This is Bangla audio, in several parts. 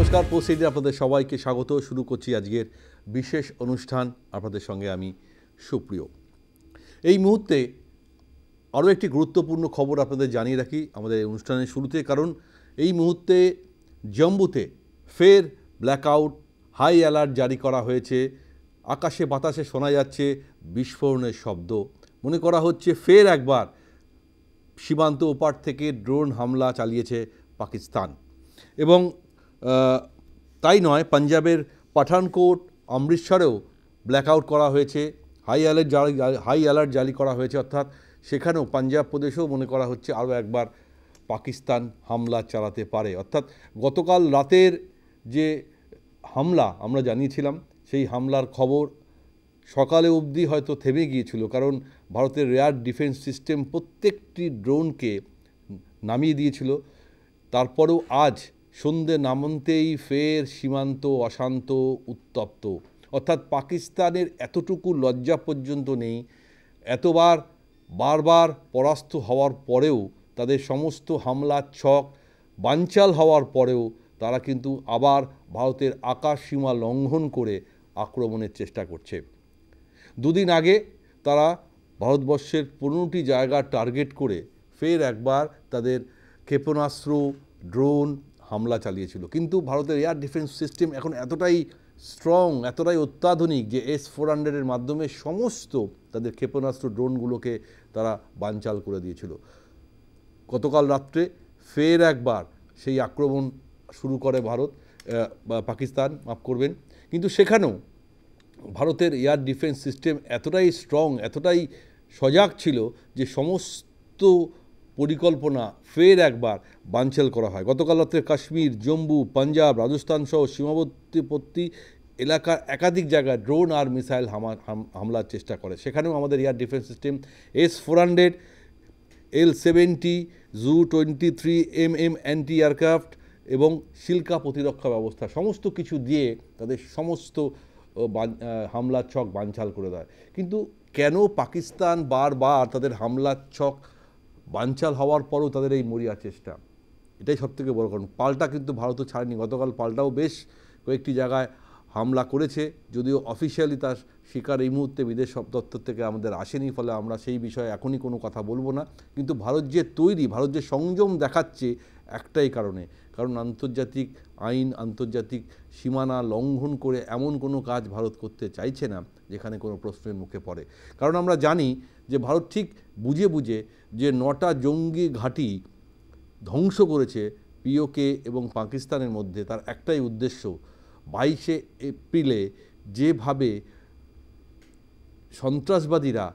নমস্কার, পোস্ট এইডে আপনাদের সবাইকে স্বাগত। শুরু করছি আজকের বিশেষ অনুষ্ঠান। আপনাদের সঙ্গে আমি সুপ্রিয়। এই মুহূর্তে আরও একটি গুরুত্বপূর্ণ খবর আপনাদের জানিয়ে রাখি আমাদের অনুষ্ঠানের শুরুতে, কারণ এই মুহূর্তে জম্মুতে ফের ব্ল্যাকআউট, হাই অ্যালার্ট জারি করা হয়েছে। আকাশে বাতাসে শোনা যাচ্ছে বিস্ফোরণের শব্দ। মনে করা হচ্ছে ফের একবার সীমান্ত ওপার থেকে ড্রোন হামলা চালিয়েছে পাকিস্তান। এবং তাই নয়, পাঞ্জাবের পাঠানকোট, অমৃতসরেও ব্ল্যাকআউট করা হয়েছে, হাই অ্যালার্ট জারি করা হয়েছে। অর্থাৎ সেখানেও পাঞ্জাব প্রদেশেও মনে করা হচ্ছে আরও একবার পাকিস্তান হামলা চালাতে পারে। অর্থাৎ গতকাল রাতের যে হামলা আমরা জানিয়েছিলাম, সেই হামলার খবর সকালে অবধি হয়তো থেমে গিয়েছিল, কারণ ভারতের এয়ার ডিফেন্স সিস্টেম প্রত্যেকটি ড্রোনকে নামিয়ে দিয়েছিল। তারপরেও আজ সন্ধ্যে নামতেই ফের সীমান্ত অশান্ত, উত্তপ্ত। অর্থাৎ পাকিস্তানের এতটুকু লজ্জা পর্যন্ত নেই। বারবার পরাস্ত হওয়ার পরেও, তাদের সমস্ত হামলার ছক বানচাল হওয়ার পরেও তারা কিন্তু আবার ভারতের আকাশ সীমা লঙ্ঘন করে আক্রমণের চেষ্টা করছে। দুদিন আগে তারা ভারতবর্ষের 15টি জায়গা টার্গেট করে ফের একবার তাদের ক্ষেপণাস্ত্র, ড্রোন হামলা চালিয়েছিল। কিন্তু ভারতের এয়ার ডিফেন্স সিস্টেম এখন এতটাই স্ট্রং, এতটাই অত্যাধুনিক যে S-400-এর মাধ্যমে সমস্ত তাদের ক্ষেপণাস্ত্র, ড্রোনগুলোকে তারা বানচাল করে দিয়েছিল। গতকাল রাত্রে ফের একবার সেই আক্রমণ শুরু করে পাকিস্তান, মাফ করবেন। কিন্তু সেখানেও ভারতের এয়ার ডিফেন্স সিস্টেম এতটাই স্ট্রং, এতটাই সজাগ ছিল যে সমস্ত পরিকল্পনা ফের একবার বানচাল করা হয়। গতকাল রাত্রে কাশ্মীর, জম্মু, পাঞ্জাব, রাজস্থান সহ সীমাবর্তী এলাকার একাধিক জায়গায় ড্রোন আর মিসাইল হামলার চেষ্টা করে। সেখানেও আমাদের air defence system S-400, L-70, Zu-23 MM anti aircraft এবং শিল্কা প্রতিরক্ষা ব্যবস্থা সমস্ত কিছু দিয়ে তাদের সমস্ত হামলার ছক বানচাল করে দেয়। কিন্তু কেন পাকিস্তান বারবার তাদের হামলার ছক বানচাল হওয়ার পরও তাদের এই মরিয়া চেষ্টা? এটাই সবথেকে বড় কারণ। পাল্টা কিন্তু ভারতও ছাড়েনি। গতকাল পাল্টাও বেশ কয়েকটি জায়গায় হামলা করেছে, যদিও অফিসিয়ালি তার শিকার এই মুহূর্তে বিদেশ দপ্তর থেকে আমাদের আসেনি, ফলে আমরা সেই বিষয়ে এখনই কোনো কথা বলবো না। কিন্তু ভারত যে তৈরি, ভারত যে সংযম দেখাচ্ছে একটাই কারণে, কারণ আন্তর্জাতিক আইন, আন্তর্জাতিক সীমানা লঙ্ঘন করে এমন কোনো কাজ ভারত করতে চাইছে না যেখানে কোনো প্রশ্নের মুখে পড়ে। কারণ আমরা জানি যে ভারত ঠিক বুঝে বুঝে যে 9টা জঙ্গি ঘাঁটি ধ্বংস করেছে POK এবং পাকিস্তানের মধ্যে, তার একটাই উদ্দেশ্য, 22শে এপ্রিলে যেভাবে সন্ত্রাসবাদীরা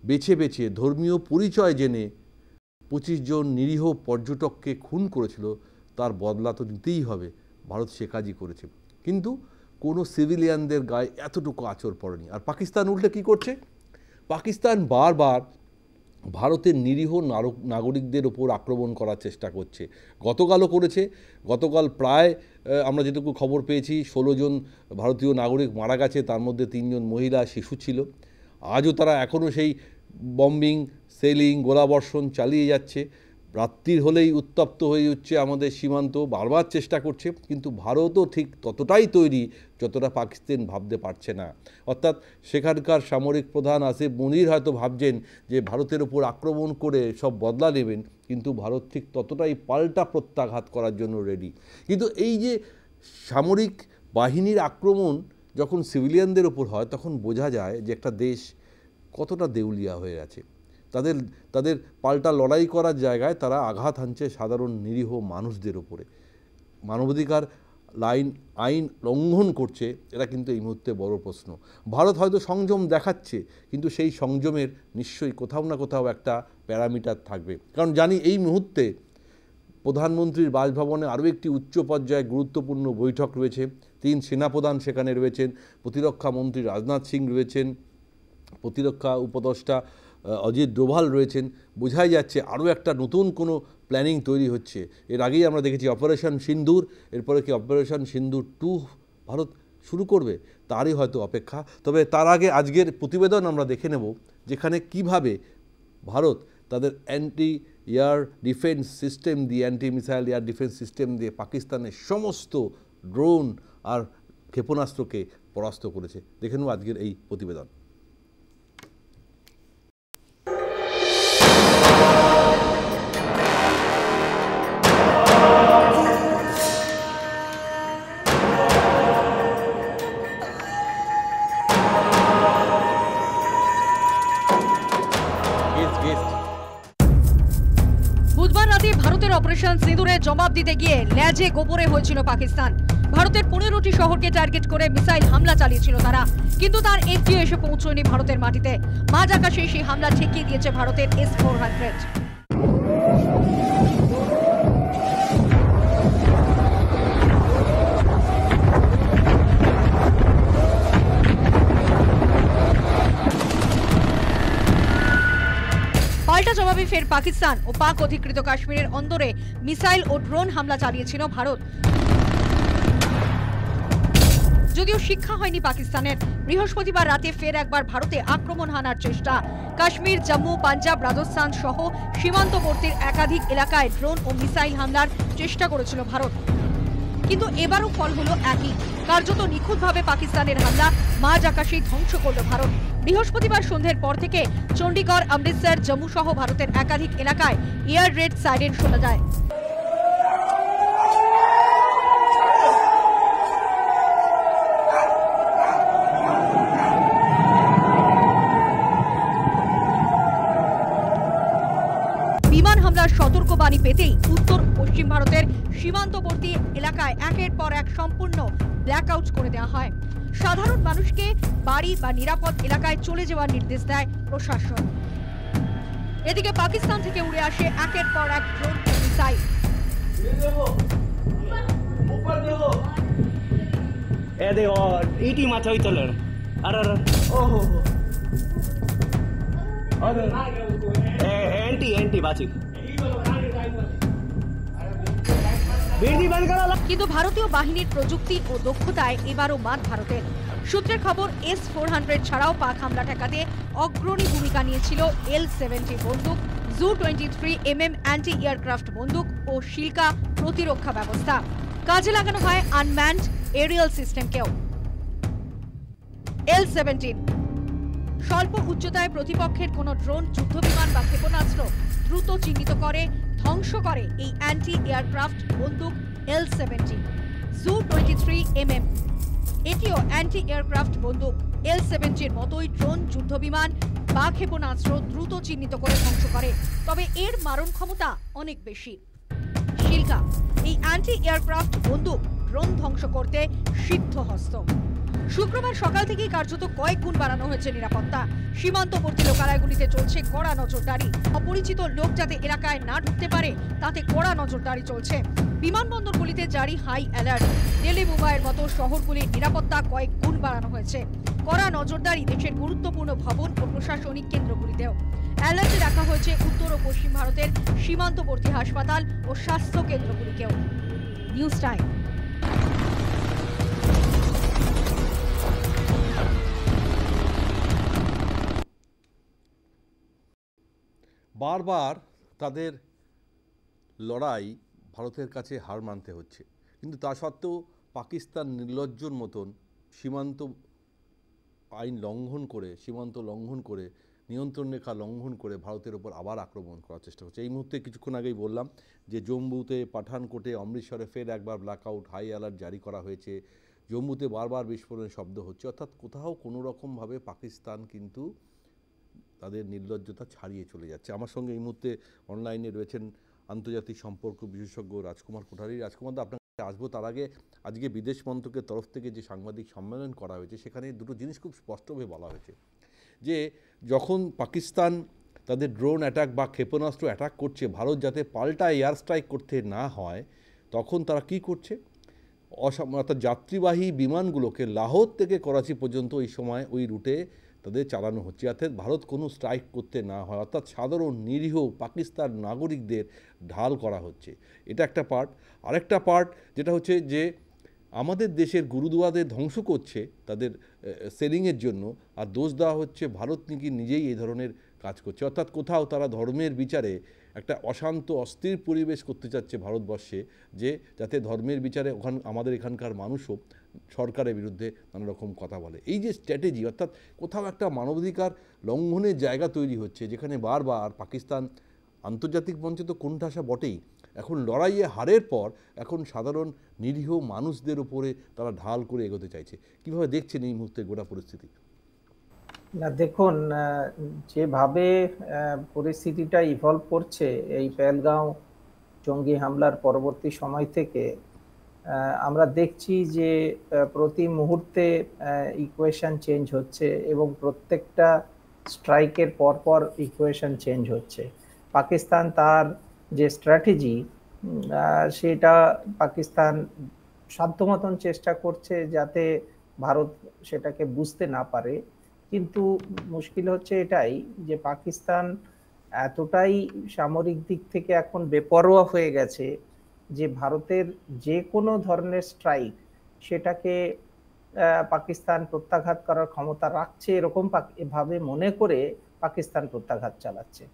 বেছে বেছে ধর্মীয় পরিচয় জেনে 25 জন নিরীহ পর্যটককে খুন করেছিল, তার বদলা তো নিতেই হবে। ভারত সে কাজই করেছে, কিন্তু কোনো সিভিলিয়ানদের গায়ে এতটুকু আঁচড় পড়েনি। আর পাকিস্তান উল্টে কী করছে? পাকিস্তান বারবার ভারতের নিরীহ নাগরিকদের ওপর আক্রমণ করার চেষ্টা করছে। গতকালও করেছে। গতকাল প্রায় আমরা যেটুকু খবর পেয়েছি 16 জন ভারতীয় নাগরিক মারা গেছে, তার মধ্যে 3 জন মহিলা, শিশু ছিল। আজও তারা এখনও সেই বম্বিং, সেলিং, গোলাবর্ষণ চালিয়ে যাচ্ছে। রাত্রির হলেই উত্তপ্ত হয়ে উঠছে আমাদের সীমান্ত, বারবার চেষ্টা করছে। কিন্তু ভারতও ঠিক ততটাই তৈরি যতটা পাকিস্তান ভাবতে পারছে না। অর্থাৎ সেখানকার সামরিক প্রধান আসিফ মুনির হয়তো ভাবছেন যে ভারতের ওপর আক্রমণ করে সব বদলা নেবেন, কিন্তু ভারত ঠিক ততটাই পাল্টা প্রত্যাঘাত করার জন্য রেডি। কিন্তু এই যে সামরিক বাহিনীর আক্রমণ যখন সিভিলিয়ানদের ওপর হয়, তখন বোঝা যায় যে একটা দেশ কতটা দেউলিয়া হয়ে আছে। তাদের পাল্টা লড়াই করার জায়গায় তারা আঘাত হানছে সাধারণ নিরীহ মানুষদের ওপরে। মানবাধিকার আইন লঙ্ঘন করছে, এটা কিন্তু এই মুহূর্তে বড় প্রশ্ন। ভারত হয়তো সংযম দেখাচ্ছে, কিন্তু সেই সংযমের নিশ্চয়ই কোথাও না কোথাও একটা প্যারামিটার থাকবে। কারণ জানি এই মুহূর্তে প্রধানমন্ত্রীর বাসভবনে আরও একটি উচ্চ পর্যায়ে গুরুত্বপূর্ণ বৈঠক রয়েছে। 3 সেনাপ্রধান সেখানে রয়েছেন, প্রতিরক্ষা মন্ত্রী রাজনাথ সিং রয়েছেন, প্রতিরক্ষা উপদেষ্টা অজিত ডোভাল রয়েছেন। বোঝাই যাচ্ছে আরও একটা নতুন কোনো প্ল্যানিং তৈরি হচ্ছে। এর আগেই আমরা দেখেছি অপারেশন সিন্দুর, এরপরে কি অপারেশন সিন্দুর 2 ভারত শুরু করবে, তারই হয়তো অপেক্ষা। তবে তার আগে আজকের প্রতিবেদন আমরা দেখে নেব, যেখানে কিভাবে ভারত তাদের অ্যান্টি এয়ার ডিফেন্স সিস্টেম দিয়ে, anti missile air defence system দিয়ে পাকিস্তানের সমস্ত ড্রোন আর ক্ষেপণাস্ত্রকে পরাস্ত করেছে। দেখে নেব আজকের এই প্রতিবেদন। বুধবার রাতে ভারতের অপারেশন সিঁদুরে জবাব দিতে গিয়ে ল্যাজে গোবরে হয়েছিল পাকিস্তান। ভারতের 15টি শহরকে টার্গেট করে মিসাইল হামলা চালিয়েছিল তারা, কিন্তু তার একটিও এসে পৌঁছয়নি ভারতের মাটিতে। মাঝ আকাশে সেই হামলা ঠেকিয়ে দিয়েছে ভারতের S-400। পাল্টা জবাবে ফের পাকিস্তান ও পাক অধিকৃত কাশ্মীরের অন্দরে মিসাইল ও ড্রোন হামলা চালিয়েছিল ভারত। যদিও শিক্ষা হয়নি পাকিস্তানের, বৃহস্পতিবার রাতে ফের একবার ভারতে আক্রমণ হানার চেষ্টা। কাশ্মীর, জম্মু, পাঞ্জাব, রাজস্থান সহ সীমান্তবর্তী একাধিক এলাকায় ড্রোন ও মিসাইল হামলার চেষ্টা করেছিল ভারত, কিন্তু এবারও ফল হলো একই। কার্যত নিখুঁতভাবে পাকিস্তানের হামলা মাঝ আকাশেই ধ্বংস করল ভারত। বৃহস্পতিবার সন্ধ্যের পর থেকে চণ্ডীগড়, অমৃতসর, জম্মু সহ ভারতের একাধিক এলাকায় এয়ার রেড সাইরেন শোনা যায়। বিমান হামলার সতর্কবাণী পেতেই উত্তর পশ্চিম ভারতের সীমান্তবর্তী এলাকায় একের পর এক সম্পূর্ণ ব্ল্যাকআউট করে দেওয়া হয়। সাধারণ মানুষকে বাড়ি বা নিরাপদ এলাকায় চলে যাওয়ার নির্দেশ দেয় প্রশাসন। এদিকে পাকিস্তান থেকে উড়ে আসে একের পর এক ড্রোন ও মিসাইল। কিন্তু ভারতীয় বাহিনীর প্রযুক্তি ও দক্ষতায় এবারও মাত ভারতের। সূত্রের খবর, S-400 ছাড়াও পাক হামলা ঠেকাতে অগ্রণী ভূমিকা নিয়েছিল L-70 বন্দুক, Zu-23mm অ্যান্টি এয়ারক্রাফট বন্দুক ও শিলকা প্রতিরক্ষা ব্যবস্থা। কাজে লাগানো হয় আনম্যান্ড এরিয়াল সিস্টেমকেও। L-17 স্বল্প উচ্চতায় প্রতিপক্ষের কোনো ড্রোন, যুদ্ধবিমান বা ক্ষেপণাস্ত্র দ্রুত চিহ্নিত করে ধ্বংস করে এই অ্যান্টি এয়ারক্রাফট বন্দুক L-70। Zu-23mm এটিও অ্যান্টি এয়ারক্রাফট বন্দুক। L-70-র মতোই ড্রোন, যুদ্ধবিমান বা ক্ষেপণাস্ত্র দ্রুত চিহ্নিত করে ধ্বংস করে, তবে এর মারণ ক্ষমতা অনেক বেশি। শিলকা এই অ্যান্টি এয়ারক্রাফট বন্দুক ড্রোন ধ্বংস করতে সিদ্ধহস্ত। শুক্রবার সকাল থেকেই কার্যত কয়েক গুণ বাড়ানো হয়েছে নিরাপত্তা। সীমান্তবর্তী লোকালয়গুলিতে চলছে কড়া নজরদারি। অপরিচিত লোক যাতে এলাকায় না ঢুকতে পারে তাতে কড়া নজরদারি চলছে। বিমানবন্দরগুলিতে জারি হাই অ্যালার্ট। দিল্লি, মুম্বাইয়ের মতো শহরগুলির নিরাপত্তা কয়েক গুণ বাড়ানো হয়েছে। কড়া নজরদারি দেশের গুরুত্বপূর্ণ ভবন ও প্রশাসনিক কেন্দ্রগুলিতেও। অ্যালার্টে রাখা হয়েছে উত্তর ও পশ্চিম ভারতের সীমান্তবর্তী হাসপাতাল ও স্বাস্থ্য কেন্দ্রগুলিকেও। News time. বারবার তাদের লড়াই ভারতের কাছে হার মানতে হচ্ছে, কিন্তু তা সত্ত্বেও পাকিস্তান নির্লজ্জর মতন সীমান্ত আইন লঙ্ঘন করে, সীমান্ত লঙ্ঘন করে, নিয়ন্ত্রণ রেখা লঙ্ঘন করে ভারতের ওপর আবার আক্রমণ করার চেষ্টা করছে। এই মুহূর্তে কিছুক্ষণ আগেই বললাম যে জম্মুতে, পাঠানকোটে, অমৃতসরে ফের একবার ব্ল্যাকআউট, হাই অ্যালার্ট জারি করা হয়েছে। জম্মুতে বারবার বিস্ফোরণের শব্দ হচ্ছে, অর্থাৎ কোথাও কোনো রকমভাবে পাকিস্তান কিন্তু তাদের নির্লজ্জতা ছাড়িয়ে চলে যাচ্ছে। আমার সঙ্গে এই মুহূর্তে অনলাইনে রয়েছেন আন্তর্জাতিক সম্পর্ক বিশেষজ্ঞ রাজকুমার কোঠারি। রাজকুমার, আপনার কাছে আসবো তার আগে আজকে বিদেশ মন্ত্রকের তরফ থেকে যে সাংবাদিক সম্মেলন করা হয়েছে সেখানে দুটো জিনিস খুব স্পষ্টভাবে বলা হয়েছে যে যখন পাকিস্তান তাদের ড্রোন অ্যাটাক বা ক্ষেপণাস্ত্র অ্যাটাক করছে, ভারত যাতে পাল্টা এয়ার স্ট্রাইক করতে না হয়, তখন তারা কি করছে, অর্থাৎ যাত্রীবাহী বিমানগুলোকে লাহোর থেকে করাচি পর্যন্ত এই সময় ওই রুটে তাদের চালানো হচ্ছে, যাতে ভারত কোনো স্ট্রাইক করতে না হয়, অর্থাৎ সাধারণ নিরীহ পাকিস্তান নাগরিকদের ঢাল করা হচ্ছে। এটা একটা পার্ট। আরেকটা পার্ট যেটা হচ্ছে যে আমাদের দেশের গুরুদুয়াদের ধ্বংস করছে তাদের সেলিংয়ের জন্য, আর দোষ দেওয়া হচ্ছে ভারত নাকি নিজেই এই ধরনের কাজ করছে। অর্থাৎ কোথাও তারা ধর্মের বিচারে একটা অশান্ত অস্থির পরিবেশ করতে চাচ্ছে ভারতবর্ষে, যে যাতে ধর্মের বিচারে আমাদের এখানকার মানুষও সরকারের বিরুদ্ধে নানা রকম কথা বলে। এই যে স্ট্র্যাটেজি, অর্থাৎ কোথাও একটা মানবাধিকার লঙ্ঘনের জায়গা তৈরি হচ্ছে, যেখানে বারবার পাকিস্তান আন্তর্জাতিক মঞ্চে তো কোণঠাসা বটেই, এখন লড়াইয়ে হারের পর এখন সাধারণ নিরীহ মানুষদের উপরে তারা ঢাল করে এগোতে চাইছে। কিভাবে দেখছেন এই মুহূর্তে গোটা পরিস্থিতি? না দেখুন, যেভাবে পরিস্থিতিটা ইভলভ করছে এই পেহেলগাঁও জঙ্গি হামলার পরবর্তী সময় থেকে, আমরা দেখছি যে প্রতি মুহূর্তে ইকুয়েশন চেঞ্জ হচ্ছে এবং প্রত্যেকটা স্ট্রাইকের পরপর ইকুয়েশন চেঞ্জ হচ্ছে। পাকিস্তান তার যে স্ট্র্যাটেজি, সেটা পাকিস্তান সাধ্যমতন চেষ্টা করছে যাতে ভারত সেটাকে বুঝতে না পারে। কিন্তু মুশকিল হচ্ছে এটাই যে পাকিস্তান এতটাই সামরিক দিক থেকে এখন বেপরোয়া হয়ে গেছে যে ভারতের যে কোনো ধরনের স্ট্রাইক সেটাকে পাকিস্তান প্রত্যাঘাত করার ক্ষমতা রাখছে এরকম ভাবে মনে করে পাকিস্তান প্রত্যাঘাত চালাচ্ছে।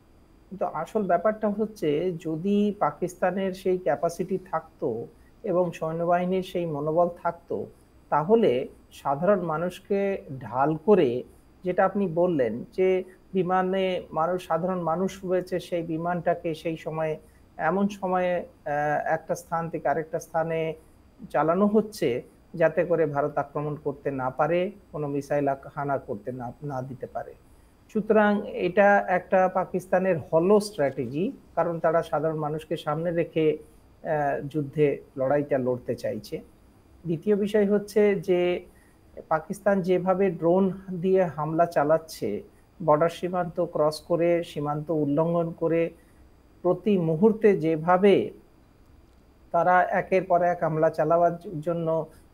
কিন্তু আসল ব্যাপারটা হচ্ছে, যদি পাকিস্তানের সেই ক্যাপাসিটি থাকতো এবং সৈন্যবাহিনীর সেই মনোবল থাকতো, তাহলে সাধারণ মানুষকে ঢাল করে, যেটা আপনি বললেন যে বিমানে সাধারণ মানুষ রয়েছে, সেই বিমানটাকে সেই সময়ে এমন সময়ে একটা স্থান থেকে আরেকটা স্থানে চালানো হচ্ছে যাতে করে ভারত আক্রমণ করতে না পারে, কোনো মিসাইল হানা করতে না দিতে পারে। সুতরাং এটা একটা পাকিস্তানের হলো স্ট্র্যাটেজি, কারণ তারা সাধারণ মানুষকে সামনে রেখে যুদ্ধে লড়াইটা লড়তে চাইছে। দ্বিতীয় বিষয় হচ্ছে যে পাকিস্তান যেভাবে ড্রোন দিয়ে হামলা চালাচ্ছে, বর্ডার সীমান্ত ক্রস করে, সীমান্ত উল্লঙ্ঘন করে, প্রতি মুহূর্তে যেভাবে তারা একের পর এক হামলা চালাবার জন্য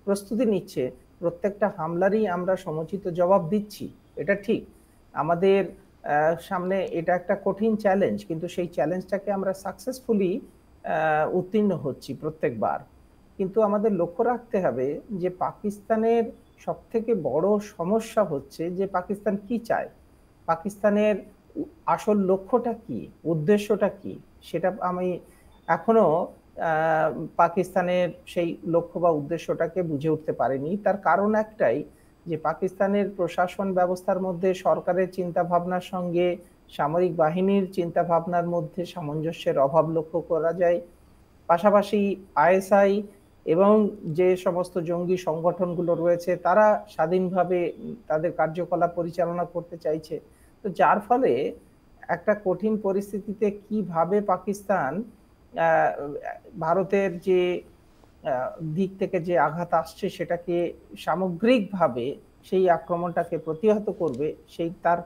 প্রস্তুতি নিচ্ছে, প্রত্যেকটা হামলারই আমরা সমুচিত জবাব দিচ্ছি, এটা ঠিক। আমাদের সামনে এটা একটা কঠিন চ্যালেঞ্জ, কিন্তু সেই চ্যালেঞ্জটাকে আমরা সাকসেসফুলি উত্তীর্ণ হচ্ছি প্রত্যেকবার। কিন্তু আমাদের লক্ষ্য রাখতে হবে যে পাকিস্তানের সবথেকে বড় সমস্যা হচ্ছে যে পাকিস্তান কি চায়, পাকিস্তানের আসল লক্ষ্যটা কি, উদ্দেশ্যটা কি, সেটা আমি এখনো পাকিস্তানের সেই লক্ষ্য বা উদ্দেশ্যটাকে বুঝে উঠতে পারেনি। তার কারণ একটাই, যে পাকিস্তানের প্রশাসন ব্যবস্থার মধ্যে সরকারের চিন্তা ভাবনার সঙ্গে সামরিক বাহিনীর চিন্তা ভাবনার মধ্যে সামঞ্জস্যের অভাব লক্ষ্য করা যায়। পাশাপাশি আইএসআই এবং যে সমস্ত জঙ্গি সংগঠনগুলো রয়েছে, তারা স্বাধীনভাবে তাদের কার্যকলাপ পরিচালনা করতে চাইছে। তো যার ফলে একটা কঠিন পরিস্থিতিতে কিভাবে পাকিস্তান ভারতের যে দিক থেকে যে আঘাত আসছে সেটাকে সামগ্রিকভাবে সেই আক্রমণটাকে প্রতিহত করবে, সেই তার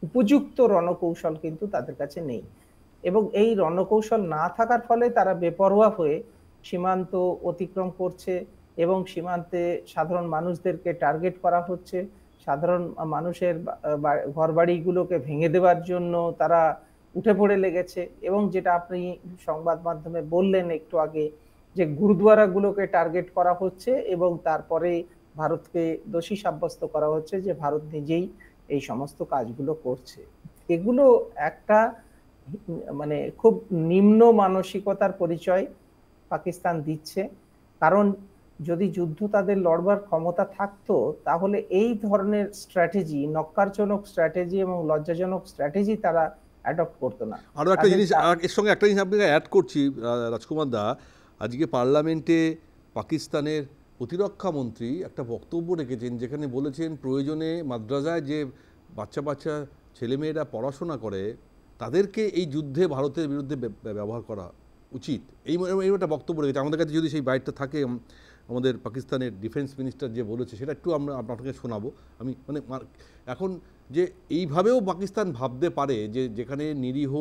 উপযুক্ত রণকৌশল কিন্তু তাদের কাছে নেই। এবং এই রণকৌশল না থাকার ফলে তারা বেপরোয়া হয়ে সীমান্ত অতিক্রম করছে এবং সীমান্তে সাধারণ মানুষদেরকে টার্গেট করা হচ্ছে, সাধারণ মানুষের ঘরবাড়িগুলোকে ভেঙে দেওয়ার জন্য তারা উঠে পড়ে লেগেছে। এবং যেটা আপনি সংবাদ মাধ্যমে বললেন একটু আগে, যে গুরুদ্বারাগুলোকে টার্গেট করা হচ্ছে এবং তারপরে ভারতকে দোষী সাব্যস্ত করা হচ্ছে যে ভারত নিজেই এই সমস্ত কাজগুলো করছে। এগুলো একটা মানে খুব নিম্ন মানসিকতার পরিচয় পাকিস্তান দিচ্ছে। কারণ যদি যুদ্ধ তাদের লড়বার ক্ষমতা থাকতো, তাহলে এই ধরনের স্ট্র্যাটেজি, নক্কারজনক স্ট্র্যাটেজি এবং লজ্জাজনক স্ট্র্যাটেজি তারা অ্যাডপ্ট করতো না। আরও একটা জিনিস, এর সঙ্গে একটা জিনিস আপনাকে অ্যাড করছি রাজকুমার দা, আজকে পার্লামেন্টে পাকিস্তানের প্রতিরক্ষা মন্ত্রী একটা বক্তব্য রেখেছেন, যেখানে বলেছেন প্রয়োজনে মাদ্রাসায় যে বাচ্চা ছেলেমেয়েরা পড়াশোনা করে তাদেরকে এই যুদ্ধে ভারতের বিরুদ্ধে ব্যবহার করা উচিত। এই একটা বক্তব্য রেখেছে। আমাদের কাছে যদি সেই বাইটটা থাকে, আমাদের পাকিস্তানের ডিফেন্স মিনিস্টার যে বলেছে, সেটা একটু আমরা আপনাকে শোনাবো। আমি মানে এখন যে এইভাবেও পাকিস্তান ভাবতে পারে যে যেখানে নিরীহ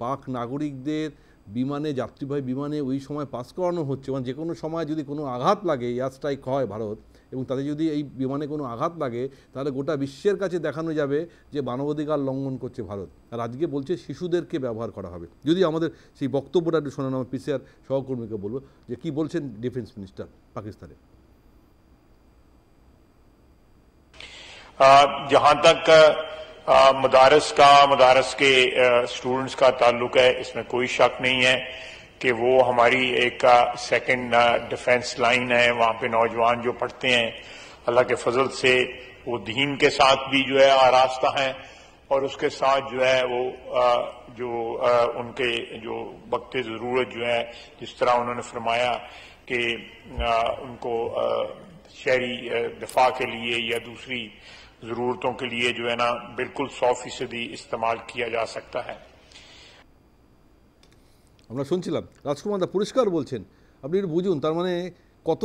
পাক নাগরিকদের বিমানে, যাত্রীবাহী বিমানে ওই সময় পাস করানো হচ্ছে, মানে যে কোনো সময় যদি কোনো আঘাত লাগে, এয়ার স্ট্রাইক হয় ভারত, এবং তাদের যদি এই বিমানে কোনো আঘাত লাগে, তাহলে গোটা বিশ্বের কাছে দেখানো যাবে যে মানবাধিকার লঙ্ঘন করছে ভারত। আর আজকে বলছে শিশুদেরকে ব্যবহার করা হবে। যদি আমাদের সেই বক্তব্যটা একটু শোনানো, আমার পিসিআর সহকর্মীকে বলবো যে কি বলছেন ডিফেন্স মিনিস্টার পাকিস্তানে। जहां तक मदारस के स्टूडेंट्स का ताल्लुक है, इसमें कोई शक नहीं है कि वो हमारी एक सेकंड डिफेंस लाइन है। वहाँ पे नौजवान जो पढ़ते हैं अल्लाह के फजल से वो दीन के साथ भी जो है आरास्ता हैं, और उसके साथ जो है वो उनके जो वक्त ज़रूरत जो है, जिस तरह उन्होंने फरमाया कि उनको शहरी दिफा के लिए या दूसरी ज़रूरतों के लिए जो है ना बिल्कुल 100% इस्तेमाल किया जा सकता है। আমরা শুনছিলাম রাজকুমার দা পরিষ্কার বলছেন, আপনি একটু বুঝুন, তার মানে কত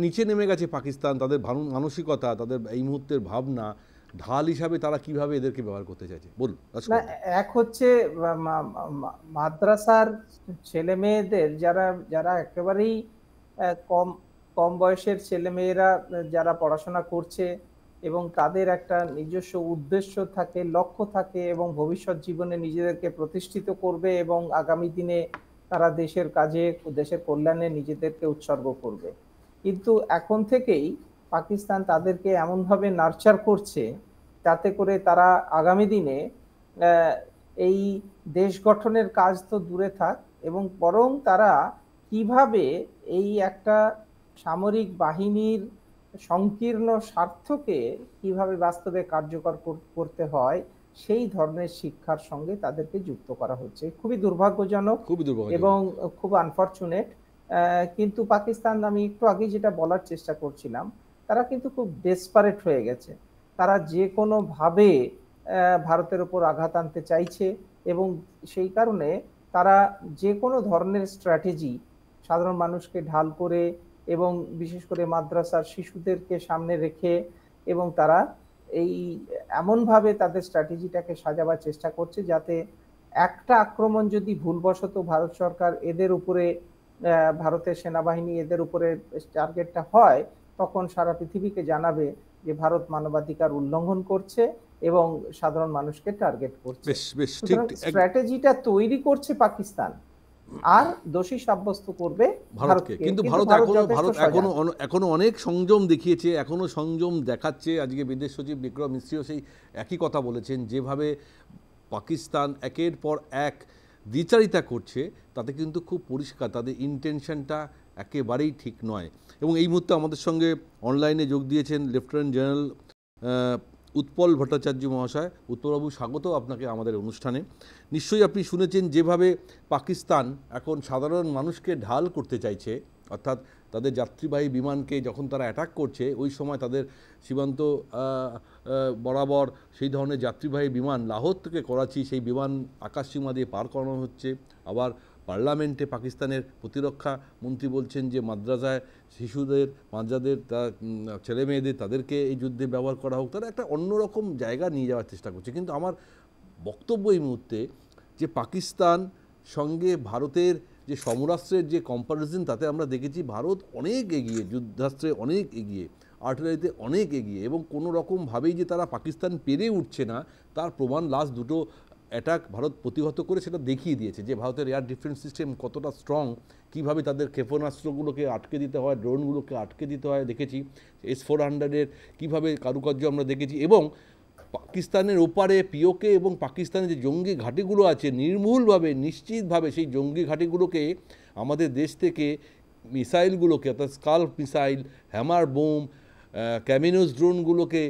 নিচে নেমে গেছে পাকিস্তান, তাদের মানসিকতা, তাদের এই মুহূর্তের ভাবনা, ঢাল হিসাবে তারা কিভাবে এদেরকে ব্যবহার করতে চাইছে বলুন। না, এক হচ্ছে মাদ্রাসার ছেলে মেয়েদের যারা একেবারেই কম কম বয়সের ছেলে মেয়েরা যারা পড়াশোনা করছে এবং তাদের একটা নিজস্ব উদ্দেশ্য থাকে, লক্ষ্য থাকে এবং ভবিষ্যৎ জীবনে নিজেদেরকে প্রতিষ্ঠিত করবে এবং আগামী দিনে তারা দেশের কাজে, দেশের কল্যাণে নিজেদেরকে উৎসর্গ করবে। কিন্তু এখন থেকেই পাকিস্তান তাদেরকে এমনভাবে নার্চার করছে যাতে করে তারা আগামী দিনে এই দেশ গঠনের কাজ তো দূরে থাক, এবং বরং তারা কিভাবে এই একটা সামরিক বাহিনীর সংকীর্ণ স্বার্থকে কিভাবে বাস্তবে কার্যকর করতে হয় সেই ধরনের শিক্ষার সঙ্গে তাদেরকে যুক্ত করা হচ্ছে। খুবই দুর্ভাগ্যজনক এবং খুব আনফরচুনেট। কিন্তু পাকিস্তান, আমি একটু আগে যেটা বলার চেষ্টা করছিলাম, তারা কিন্তু খুব ডেসপারেট হয়ে গেছে। তারা যে কোনো ভাবে ভারতের উপর আঘাত আনতে চাইছে এবং সেই কারণে তারা যে কোনো ধরনের স্ট্র্যাটেজি সাধারণ মানুষকে ঢাল করে এবং বিশেষ করে মাদ্রাসার শিশুদেরকে সামনে রেখে এবং তারা এই এমনভাবে তাদের স্ট্র্যাটেজিটাকে সাজাবার চেষ্টা করছে যাতে একটা আক্রমণ যদি ভুলবশত ভারত সরকার এদের উপরে, ভারতের সেনাবাহিনী এদের উপরে টার্গেটটা হয়, তখন সারা পৃথিবীকে জানাবে যে ভারত মানবাধিকার উল্লঙ্ঘন করছে এবং সাধারণ মানুষকে টার্গেট করছে। স্ট্র্যাটেজিটা তৈরি করছে পাকিস্তান আর দোষী সাব্যস্ত করবে ভারতকে। কিন্তু ভারত এখনো অনেক সংযম দেখিয়েছে, এখনো সংযম দেখাচ্ছে। আজকে বিদেশ সচিব বিক্রম মিশ্রিও সেই একই কথা বলেছেন, যেভাবে পাকিস্তান একের পর এক দ্বিচারিতা করছে তাতে কিন্তু খুব পরিষ্কার তাদের ইন্টেনশনটা একেবারেই ঠিক নয়। এবং এই মুহূর্তে আমাদের সঙ্গে অনলাইনে যোগ দিয়েছেন লেফটেন্যান্ট জেনারেল উৎপল ভট্টাচার্য মহাশয়। উৎপলবাবু, স্বাগত আপনাকে আমাদের অনুষ্ঠানে। নিশ্চয়ই আপনি শুনেছেন যেভাবে পাকিস্তান এখন সাধারণ মানুষকে ঢাল করতে চাইছে, অর্থাৎ তাদের যাত্রীবাহী বিমানকে যখন তারা অ্যাটাক করছে ওই সময় তাদের সীমান্ত বরাবর সেই ধরনের যাত্রীবাহী বিমান লাহোর থেকে করাচি, সেই বিমান আকাশসীমা দিয়ে পার করানো হচ্ছে। আবার পার্লামেন্টে পাকিস্তানের প্রতিরক্ষা মন্ত্রী বলছেন যে মাদ্রাসায় শিশুদের, মাদ্রাসাদের, ছেলে মেয়েদের তাদেরকে এই যুদ্ধে ব্যবহার করা হোক। তারা একটা অন্যরকম জায়গা নিয়ে যাওয়ার চেষ্টা করছে। কিন্তু আমার বক্তব্য এই মুহূর্তে যে পাকিস্তান সঙ্গে ভারতের যে সমরাস্ত্রের যে কম্পারিজন, তাতে আমরা দেখেছি ভারত অনেক এগিয়ে, যুদ্ধাস্ত্রে অনেক এগিয়ে, আর্টিলারিতে অনেক এগিয়ে, এবং কোনো রকমভাবেই যে তারা পাকিস্তান পেরে উঠছে না তার প্রমাণ লাস্ট দুটো অ্যাটাক ভারত প্রতিহত করে সেটা দেখিয়ে দিয়েছে যে ভারতের এয়ার ডিফেন্স সিস্টেম কতটা স্ট্রং, কীভাবে তাদের ক্ষেপণাস্ত্রগুলোকে আটকে দিতে হয়, ড্রোনগুলোকে আটকে দিতে হয় দেখেছি, S-400-এর কীভাবে কারুকার্য আমরা দেখেছি। এবং পাকিস্তানের ওপারে পিওকে এবং পাকিস্তানের যে জঙ্গি ঘাঁটিগুলো আছে, নির্মূলভাবে নিশ্চিতভাবে সেই জঙ্গি ঘাঁটিগুলোকে আমাদের দেশ থেকে মিসাইলগুলোকে, অর্থাৎ স্কাল্প মিসাইল, হ্যামার বোম, ক্যামিনোস ড্রোনগুলোকে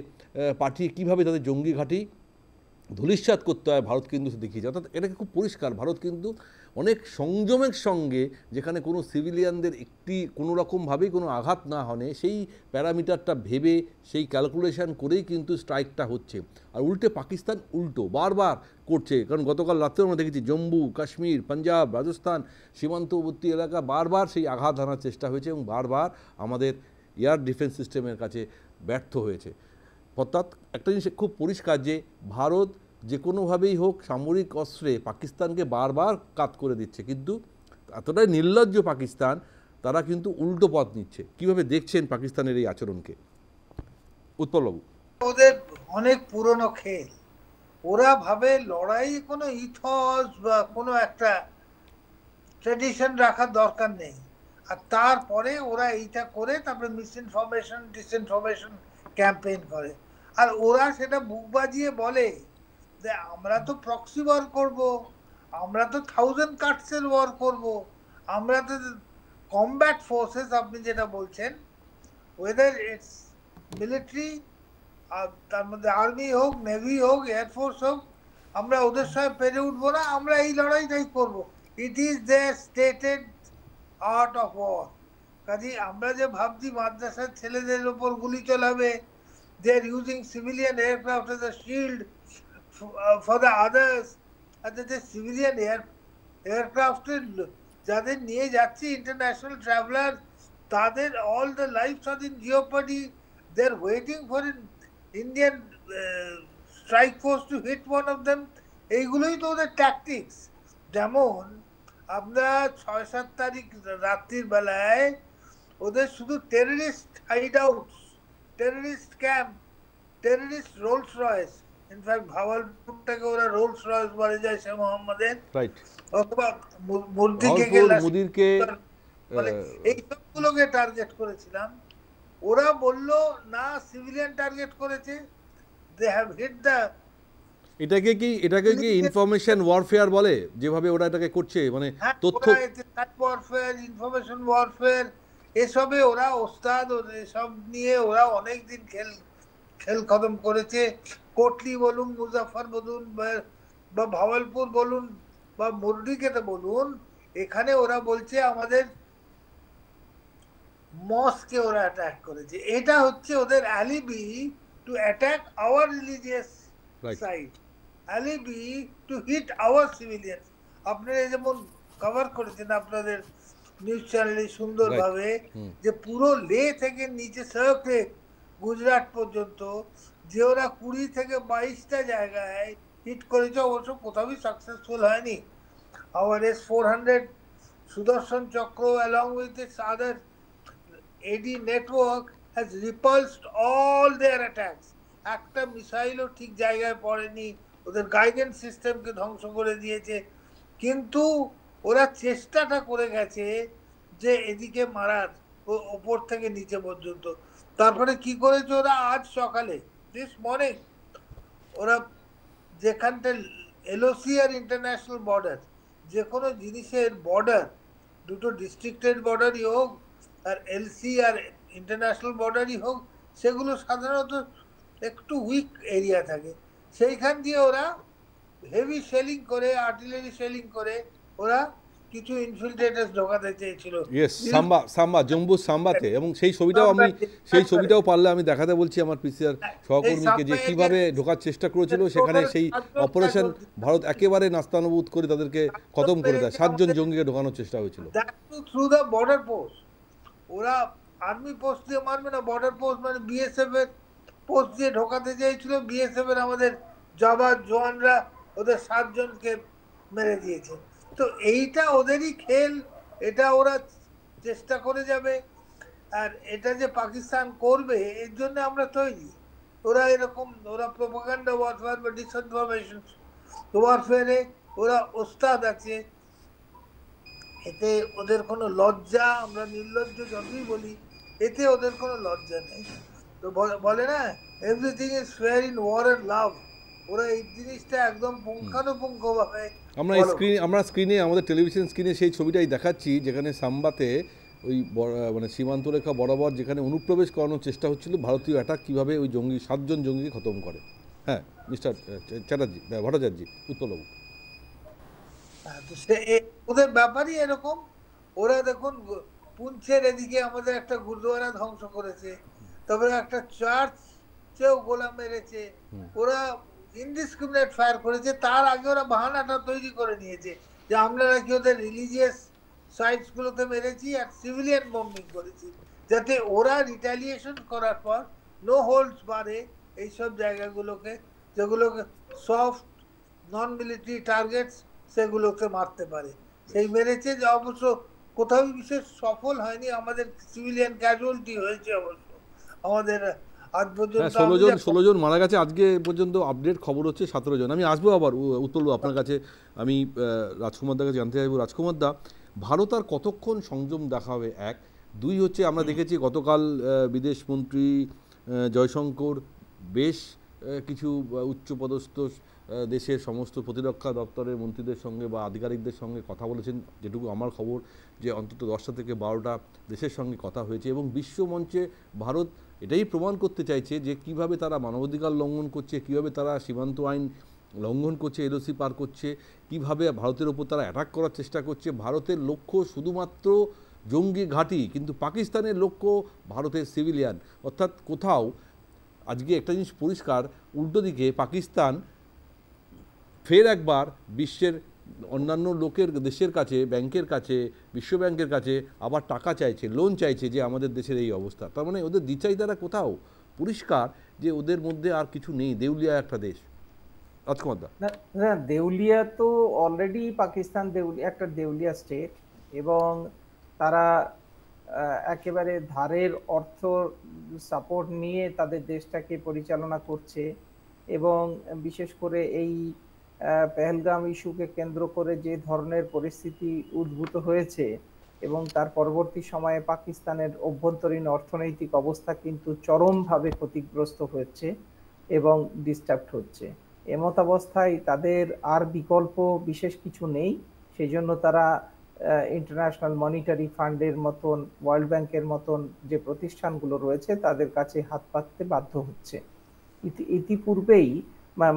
পাঠিয়ে কীভাবে তাদের জঙ্গি ঘাঁটি ধূলিসাৎ করতে হয় ভারত কিন্তু দেখিয়েছে। অর্থাৎ এটাকে খুব পরিষ্কার ভারত কিন্তু অনেক সংযমের সঙ্গে, যেখানে কোনো সিভিলিয়ানদের কোনো রকমভাবেই কোনো আঘাত না হয় সেই প্যারামিটারটা ভেবে, সেই ক্যালকুলেশন করেই কিন্তু স্ট্রাইকটা হচ্ছে। আর উল্টে পাকিস্তান বারবার করছে, কারণ গতকাল রাত্রে আমরা দেখেছি জম্মু কাশ্মীর, পাঞ্জাব, রাজস্থান সীমান্তবর্তী এলাকা বারবার সেই আঘাত হানার চেষ্টা হয়েছে এবং বারবার আমাদের এয়ার ডিফেন্স সিস্টেমের কাছে ব্যর্থ হয়েছে। অর্থাৎ একটা জিনিস খুব পরিষ্কার যে ভারত যে কোনোভাবেই হোক সামরিক অস্ত্রে পাকিস্তানকে বারবার কাত করে দিচ্ছে, কিন্তু এতটাই নির্লজ্জ পাকিস্তান, তারা কিন্তু উল্টো পথ নিচ্ছে। কিভাবে দেখছেন পাকিস্তানের এই আচরণকে উৎপলবাবু? ওদের অনেক পুরনো খেল, ওরা ভাবে লড়াই কোনো ইথস বা কোনো একটা ট্রেডিশন রাখার দরকার নেই, আর তারপরে ওরা এইটা করে তারপরে মিসইনফরমেশন ডিসইনফরমেশন ক্যাম্পেইন করে। আর ওরা সেটা বুক বাজিয়ে বলে যে আমরা তো প্রক্সি ওয়ার করব, আমরা তো 1000 কাটসের ওয়ার করব, আমরা তো কমব্যাট ফোর্সেস আপনি যেটা বলছেন, ওয়েদার ইটস মিলিটারি, তার মধ্যে আর্মি হোক, নেভি হোক, এয়ারফোর্স হোক, আমরা ওদের সঙ্গে পেরে উঠবো না, আমরা এই লড়াইটাই করব। It is their stated art of war. কাজে আমরা যে ভাবছি মাদ্রাসার ছেলেদের উপর গুলি চালাবে, they are using civilian aircraft as a shield for the others, আর যে সিভিলিয়ান এয়ারক্রাফটের যাদের নিয়ে যাচ্ছে ইন্টারন্যাশনাল ট্রাভেলার, তাদের all the lifes are in jeopardy, they are waiting for Indian strike force to hit one of them. এইগুলোই তো ওদের ট্যাকটিক্স। যেমন আমরা 6-7 তারিখ রাত্রির বেলায় ওদের শুধু terrorist hideout, terrorist camp, terrorist Rolls Royce, in fact ভাওয়ালপুরটাকে ওরা রোলস রয়েস বলে যায় সে মোহাম্মদের, অথবা মুদিরকে এই সবগুলোকে টার্গেট করেছিলাম। ওরা বলল না সিভিলিয়ান টার্গেট করেছে, দে হ্যাভ হিট দ্য। এটাকে কি ইনফরমেশন ওয়ারফেয়ার বলে, যেভাবে ওরা এটাকে করছে, মানে তথ্য ওয়ারফেয়ার, ইনফরমেশন ওয়ারফেয়ার, এসবে ওরা ওস্তাদ, এসব নিয়ে ওরা অনেক দিন খেল খতম করেছে। কোটলি বলুন, মুজাফর বলুন, বা ভাওয়ালপুর বলুন, বা মুরডিকেতে বলুন, এখানে ওরা বলছে আমাদের মস্কে ওরা অ্যাটাক করেছে। এটা হচ্ছে ওদের alibi to attack our religious site, alibi to hit our civilian. আপনারা যেমন কভার করেছেন আপনাদের নিউজ চ্যানেলে সুন্দরভাবে, যে পুরো লে থেকে নিচে সড়কে গুজরাট পর্যন্ত যে ওরা 20 থেকে 22টা জায়গায় হিট করেছে, অবশ্য কোথাও সাকসেসফুল হয়নি। আওয়ার S-400 সুদর্শন চক্র along with its other AD network has repulsed all their attacks. একটা মিসাইলও ঠিক জায়গায় পড়েনি, ওদের গাইডেন্স সিস্টেমকে ধ্বংস করে দিয়েছে। কিন্তু ওরা চেষ্টাটা করে গেছে যে এদিকে মারার, ওপর থেকে নিচে পর্যন্ত। তারপরে কি করেছে ওরা আজ সকালে, দিস মর্নিং, ওরা যেখানটা LOC আর ইন্টারন্যাশনাল বর্ডার, যে কোনো জিনিসের বর্ডার, দুটো ডিস্ট্রিক্টের বর্ডারই হোক আর LC আর ইন্টারন্যাশনাল বর্ডারই হোক, সেগুলো সাধারণত একটু উইক এরিয়া থাকে। সেইখান দিয়ে ওরা হেভি শেলিং করে, আর্টিলারি শেলিং করে ওরা কিছু ইনফিল্ট্রেটার্স ঢোকাতে চেয়েছিল সাম্বা জম্বু সাম্বাতে, এবং সেই ছবিটাও পারলে আমি দেখাতে বলছি আমার পিসিআর সহকর্মীকে, যে কিভাবে ঢোকার চেষ্টা করেছিল সেখানে। সেই অপারেশন ভারত একেবারে নাস্তানুবুদ করে তাদেরকে খতম করে দেয়। 7 জন জঙ্গিকে ঢোকানোর চেষ্টা হয়েছিল থ্রু দ্য বর্ডার পোস্ট। ওরা আর্মি পোস্ট দিয়ে মারবে না, বর্ডার পোস্ট মানে BSF এর পোস্ট দিয়ে ঢোকাতে চেয়েছিল। BSF এর আমাদের জওয়ানরা ওদের 7 জনকে মেরে দিয়েছে। তো এইটা ওদেরই খেল, এটা ওরা চেষ্টা করে যাবে। আর এটা যে পাকিস্তান করবে এর জন্য আমরা তৈরি। ওরা এরকম, ওরা প্রোপাগান্ডা ওয়ারফেয়ার বা ডিসইনফরমেশন ওয়ারফেয়ারে ওরা ওস্তাদ আছে। এতে ওদের কোনো লজ্জা, আমরা নির্লজ্জ যতই বলি, এতে ওদের কোনো লজ্জা নেই। তো বলে না everything is fair in war and love, ওরা এই জিনিসটা একদম পুঙ্খানুপুঙ্খভাবে। আমরা স্ক্রিনে, আমাদের টেলিভিশন স্ক্রিনে সেই ছবিটাই দেখাচ্ছি, যেখানে সাম্বাতে ওই মানে সীমান্তরেখা বরাবর যেখানে অনুপ্রবেশ করানোর চেষ্টা হচ্ছিল ভারতীয় অ্যাটাক, কীভাবে ওই 7 জন জঙ্গিকে খতম করে। হ্যাঁ মিস্টার চ্যাটার্জি, ভট্টাচার্য, উৎপলবাবু। ওদের ব্যাপারই এরকম। ওরা দেখুন পুঞ্চের এদিকে আমাদের একটা গুরুদ্বারা ধ্বংস করেছে, তারপরে একটা চার্চেও গোলা মেরেছে। ওরা ইনডিসক্রিমিনেট ফায়ার করেছে। তার আগে ওরা বাহানাটা তৈরি করে নিয়েছে যে আমরা নাকি ওদের রিলিজিয়াস সাইটস গুলোতে মেরেছি আর সিভিলিয়ান বম্বিং করেছি, যাতে ওরা রিটালিয়েশন করার পর নো হোল্ডস বারে এইসব জায়গাগুলোকে, যেগুলোকে সফট নন মিলিটারি টার্গেটস, সেগুলোকে মারতে পারে। সেই মেরেছে, যে অবশ্য কোথাও বিশেষ সফল হয়নি। আমাদের সিভিলিয়ান ক্যাজুয়ালিটি হয়েছে অবশ্য। আমাদের আজ পর্যন্ত 16 জন মারা গেছে আজকে পর্যন্ত। আপডেট খবর হচ্ছে 17 জন। আমি আসবো আবার উৎপলবাবু আপনার কাছে। আমি রাজকুমার দার কাছে জানতে চাইবো, রাজকুমার দা, ভারত আর কতক্ষণ সংযম দেখাবে? 1, 2 হচ্ছে আমরা দেখেছি গতকাল বিদেশমন্ত্রী জয়শঙ্কর বেশ কিছু উচ্চপদস্থ দেশের সমস্ত প্রতিরক্ষা দপ্তরের মন্ত্রীদের সঙ্গে বা আধিকারিকদের সঙ্গে কথা বলেছেন, যেটুকু আমার খবর যে অন্তত 10টা থেকে 12টা দেশের সঙ্গে কথা হয়েছে, এবং বিশ্ব মঞ্চে ভারত এটাই প্রমাণ করতে চাইছে যে কিভাবে তারা মানবাধিকার লঙ্ঘন করছে, কিভাবে তারা সীমান্ত আইন লঙ্ঘন করছে, এলওসি পার করছে, কিভাবে ভারতের ওপর তারা অ্যাটাক করার চেষ্টা করছে। ভারতের লক্ষ্য শুধুমাত্র জঙ্গি ঘাঁটি, কিন্তু পাকিস্তানের লক্ষ্য ভারতের সিভিলিয়ান। অর্থাৎ কোথাও আজকে একটা জিনিস পরিষ্কার, উল্টো দিকে পাকিস্তান ফের একবার বিশ্বের অন্যান্য লোকের দেশের কাছে, ব্যাংকের কাছে, বিশ্ব ব্যাংকের কাছে আবার টাকা চাইছে, লোন চাইছে, যে আমাদের দেশের এই অবস্থা। তার মানে ওদের দ্বিচারিতারা কোথাও পরিষ্কার যে ওদের মধ্যে আর কিছু নেই, দেউলিয়া একটা দেশ। রাজকুমার দা, না, দেউলিয়া তো অলরেডি পাকিস্তান একটা দেউলিয়া স্টেট, এবং তারা একেবারে ধারের অর্থ সাপোর্ট নিয়ে তাদের দেশটাকে পরিচালনা করছে। এবং বিশেষ করে এই পেহেলগাম ইস্যুকে কেন্দ্র করে যে ধরনের পরিস্থিতি উদ্ভূত হয়েছে, এবং তার পরবর্তী সময়ে পাকিস্তানের অভ্যন্তরীণ অর্থনৈতিক অবস্থা কিন্তু চরমভাবে ক্ষতিগ্রস্ত হচ্ছে এবং ডিস্টার্বড হচ্ছে। এমতাবস্থায় তাদের আর বিকল্প বিশেষ কিছু নেই। সেই জন্য তারা ইন্টারন্যাশনাল মনিটারি ফান্ডের মতন, ওয়ার্ল্ড ব্যাংকের মতন যে প্রতিষ্ঠানগুলো রয়েছে তাদের কাছে হাত পাততে বাধ্য হচ্ছে। ইতিপূর্বেই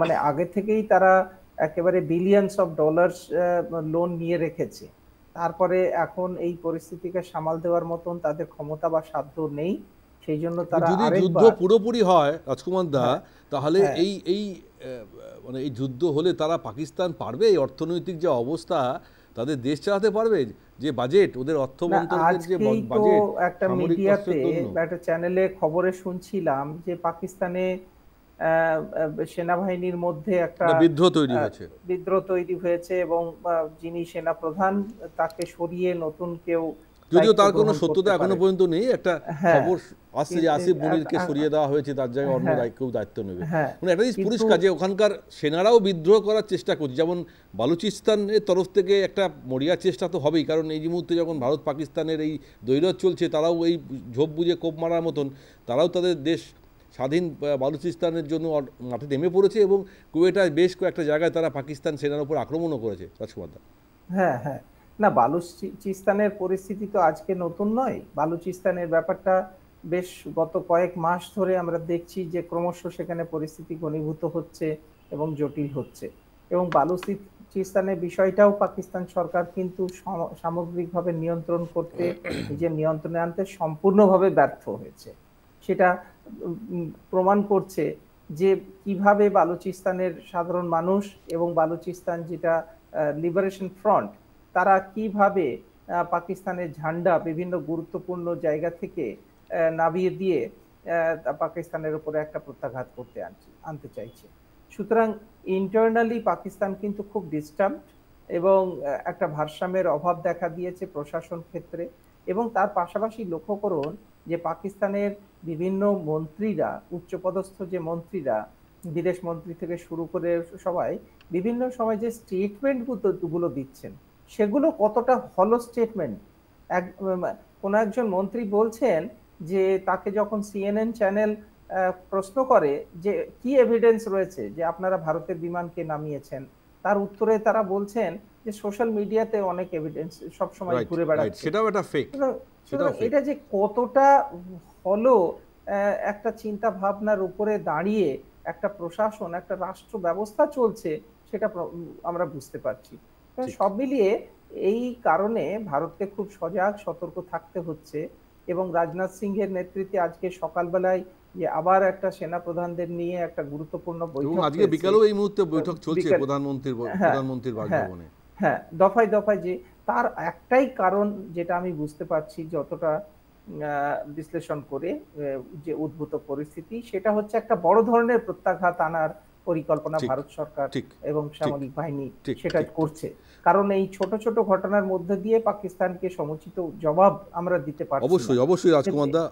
মানে আগে থেকেই তারা একেবারে বিলিয়নস অফ ডলার্স লোন নিয়ে রেখেছে। তারপরে এখন এই পরিস্থিতিকে সামাল দেওয়ার মতন তাদের ক্ষমতা বা সাধ্য নেই। সেই জন্য তারা যদি যুদ্ধ পুরোপুরি হয় রাজকুমার দা, তাহলে এই মানে এই যুদ্ধ হলে তারা পাকিস্তান পারবে, এই অর্থনৈতিক যে অবস্থা, তাদের দেশ চালাতে পারবে? যে বাজেট ওদের অর্থ মন্ত্রকের যে বাজেট, একটা মিডিয়াতে একটা চ্যানেলে খবরে শুনছিলাম যে পাকিস্তানে সেনাবাহিনীর মধ্যে একটা বিদ্রোহ তৈরি হয়েছে, এবং যিনি সেনা প্রধান তাকে সরিয়ে নতুন কেউ, যদিও তার কোনো সত্যতা এখনো পর্যন্ত নেই, একটা খবর আসছে যে আসিফ মনিরকে সরিয়ে দেওয়া হয়েছে, তার জায়গায় অন্য কেউ দায়িত্ব নেবে। মানে একটা জিনিস পরিষ্কার যে ওখানকার সেনারাও বিদ্রোহ করার চেষ্টা করছে। যেমন বালুচিস্তানের তরফ থেকে একটা মরিয়ার চেষ্টা তো হবেই, কারণ এই মুহূর্তে যখন ভারত পাকিস্তানের এই দ্বৈরথ চলছে, তারাও এই ঝোপ বুঝে কোপ মারার মতন তারাও তাদের দেশ স্বাধীন বালুচিস্তানের জন্য মাঠে নেমে পড়েছে, এবং কুয়েটায় বেশ কয়েকটা জায়গায় তারা পাকিস্তান সেনার উপর আক্রমণও করেছে। রাজকুমার দা, হ্যাঁ, না, বালুচিস্তানের পরিস্থিতি তো আজকে নতুন নয়। বালুচিস্তানের ব্যাপারটা বেশ গত কয়েক মাস ধরে আমরা দেখছি যে ক্রমশ সেখানে পরিস্থিতি ঘনীভূত হচ্ছে এবং জটিল হচ্ছে। এবং বালুচিস্তানের বিষয়টাও পাকিস্তান সরকার কিন্তু সামগ্রিকভাবে নিয়ন্ত্রণ করতে, নিজের নিয়ন্ত্রণে আনতে সম্পূর্ণভাবে ব্যর্থ হয়েছে। সেটা প্রমাণ করছে যে কিভাবে বালুচিস্তানের সাধারণ মানুষ এবং বালুচিস্তান যেটা লিবারেশন ফ্রন্ট, তারা কিভাবে পাকিস্তানের ঝান্ডা বিভিন্ন গুরুত্বপূর্ণ জায়গা থেকে নামিয়ে দিয়ে পাকিস্তানের উপরে একটা প্রত্যাঘাত করতে আনতে চাইছে। সুতরাং ইন্টারনালি পাকিস্তান কিন্তু খুব ডিস্টার্বড, এবং একটা ভারসাম্যের অভাব দেখা দিয়েছে প্রশাসন ক্ষেত্রে। এবং তার পাশাপাশি লক্ষ্য করুন যে পাকিস্তানের বিভিন্ন মন্ত্রীরা, উচ্চপদস্থ যে মন্ত্রীরা, বিদেশ মন্ত্রী থেকে শুরু করে সবাই বিভিন্ন সময় যে স্টেটমেন্টগুলো দিচ্ছেন, সেগুলো কতটা হলো স্টেটমেন্ট। কোন একজন মন্ত্রী বলছেন যে তাকে যখন সিএনএন চ্যানেল প্রশ্ন করে যে কি এভিডেন্স রয়েছে যে আপনারা ভারতের বিমানকে নামিয়েছেন, তার উত্তরে তারা বলছেন যে সোশ্যাল মিডিয়াতে অনেক এভিডেন্স সবসময় ঘুরে বেড়াচ্ছে, সেটাও একটা ফেক। এটা যে কতটা হলো একটা চিন্তা ভাবনার উপরে দাঁড়িয়ে একটা প্রশাসন, একটা রাষ্ট্র ব্যবস্থা চলছে, সেটা আমরা বুঝতে পারছি। সব মিলিয়ে এই কারণে ভারতকে খুব সজাগ সতর্ক থাকতে হচ্ছে। এবং রাজনাথ সিংহের নেতৃত্বে আজকে সকালবেলায় যে আবার একটা সেনা প্রধানদের নিয়ে একটা গুরুত্বপূর্ণ বৈঠক, আজকে বিকালেও এই মুহূর্তে বৈঠক চলছে প্রধানমন্ত্রীর বাসভবনে। হ্যাঁ, দফায় দফায়। যে তার একটাই কারণ যেটা আমি বুঝতে পারছি যতটা বিশ্লেষণ করে, যে উদ্ভূত পরিস্থিতি, সেটা হচ্ছে একটা বড় ধরনের প্রত্যাঘাত আনার পরিকল্পনা ভারত সরকার এবং সামরিক বাহিনী সেটা করছে। কারণ এই ছোট ছোট ঘটনার মধ্যে দিয়ে পাকিস্তানকে সমুচিত জবাব আমরা দিতে পারছি। অবশ্যই রাজকুমার দা,